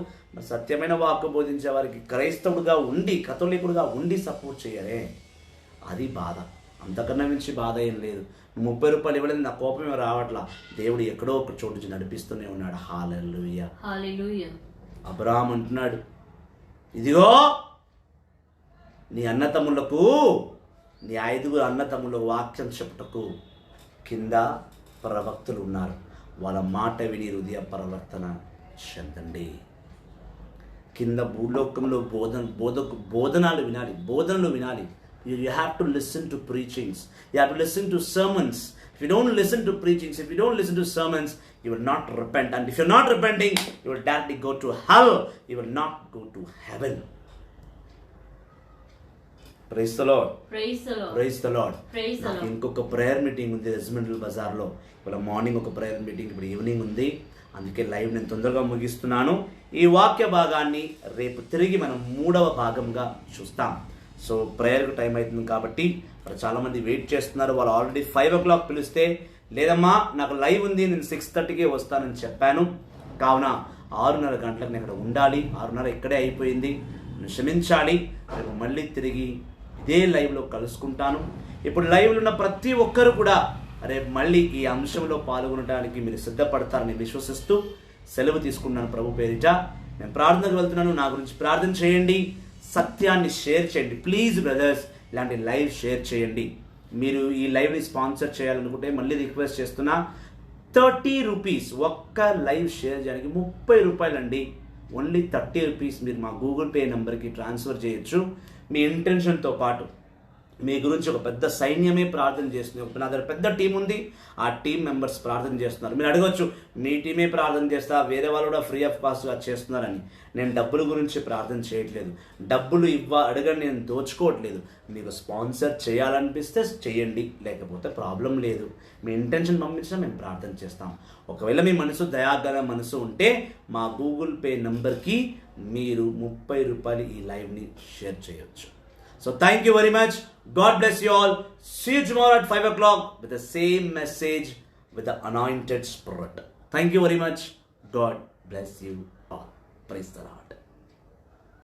[SPEAKER 1] సత్యమైన వాక్కు బోధించే వారికి క్రైస్తవుడుగా ఉండి, కథోలికుడుగా ఉండి సపోర్ట్ చేయరే. అది బాధ. అంతకన్నా మించి బాధ ఏం లేదు. 30 రూపాయలు ఇవ్వలేదు, నా కోపమే రావట్లా. దేవుడు ఎక్కడో ఒక చోటు నుంచి నడిపిస్తూనే ఉన్నాడు. హల్లెలూయా. అబ్రహాం అంటున్నాడు, ఇదిగో నీ అన్నతమ్ములకు, నీ 5 అన్నతమ్ములకు వాక్యం చెప్పుటకు కింద ప్రవక్తలు ఉన్నారు. వాళ్ళ మాట విని హృదయ పరివర్తన చెందండి. కింద భూలోకంలో బోధనలు వినాలి. You have to listen to preachings. You have to listen to sermons. If you don't listen to preachings, if you don't listen to sermons, you will not repent. And if you're not repenting, you will directly go to hell. You will not go to heaven. Praise the Lord.
[SPEAKER 2] Praise the Lord.
[SPEAKER 1] Praise the Lord.
[SPEAKER 2] Praise the Lord.
[SPEAKER 1] ఇంకొక ప్రేయర్ మీటింగ్ ఉంది రెజిమెంటల్ బజార్లో. ఇవాళ మార్నింగ్ ఒక ప్రేయర్ మీటింగ్, ఇప్పుడు ఈవినింగ్ ఉంది. అందుకే లైవ్ నేను తొందరగా ముగిస్తున్నాను. ఈ వాక్య భాగాన్ని రేపు తిరిగి మనం 3వ భాగంగా చూస్తాం. సో ప్రేయర్కు టైం అవుతుంది కాబట్టి చాలామంది వెయిట్ చేస్తున్నారు. వాళ్ళు ఆల్రెడీ 5 o'clock పిలిస్తే, లేదమ్మా నాకు లైవ్ ఉంది, నేను 6:30కే వస్తానని చెప్పాను. కావున 6:30 గంటలకు నేను ఇక్కడ ఉండాలి. 6:30 ఇక్కడే అయిపోయింది, క్షమించాలి. రేపు మళ్ళీ తిరిగి ఇదే లైవ్లో కలుసుకుంటాను. ఇప్పుడు లైవ్లో ఉన్న ప్రతి ఒక్కరు కూడా రేపు మళ్ళీ ఈ అంశంలో పాల్గొనడానికి మీరు సిద్ధపడతారని విశ్వసిస్తూ సెలవు తీసుకున్నాను ప్రభు పేరిట. నేను ప్రార్థనకు వెళ్తున్నాను. నా గురించి ప్రార్థన చేయండి, సత్యాన్ని షేర్ చేయండి. ప్లీజ్ బ్రదర్స్, ఇలాంటి లైవ్ షేర్ చేయండి. మీరు ఈ లైవ్ని స్పాన్సర్ చేయాలనుకుంటే మళ్ళీ రిక్వెస్ట్ చేస్తున్నా, 30 రూపీస్ ఒక్క లైవ్ షేర్ చేయడానికి 30 రూపాయలండి. ఓన్లీ 30 రూపీస్ మీరు మా గూగుల్ పే నెంబర్కి ట్రాన్స్ఫర్ చేయొచ్చు. మీ ఇంటెన్షన్తో పాటు మీ గురించి ఒక పెద్ద సైన్యమే ప్రార్థన చేస్తుంది. నా దగ్గర పెద్ద టీం ఉంది, ఆ టీం మెంబర్స్ ప్రార్థన చేస్తున్నారు. మీరు అడగవచ్చు, మీ టీమే ప్రార్థన చేస్తా, వేరే వాళ్ళు కూడా ఫ్రీ ఆఫ్ కాస్ట్గా చేస్తున్నారని. నేను డబ్బుల గురించి ప్రార్థన చేయట్లేదు. డబ్బులు అడగని నేను దోచుకోవట్లేదు. మీకు స్పాన్సర్ చేయాలనిపిస్తే చేయండి, లేకపోతే ప్రాబ్లం లేదు. మీ ఇంటెన్షన్ పంపించినా మేము ప్రార్థన చేస్తాం. ఒకవేళ మీ మనసు దయాగల మనసు ఉంటే మా గూగుల్ పే నెంబర్కి మీరు 30 రూపాయలు ఈ లైవ్ని షేర్ చేయొచ్చు. So thank you very much. God bless you all. See you tomorrow at 5 o'clock with the same message with the anointed spirit. Thank you very much. God bless you all. Praise the Lord.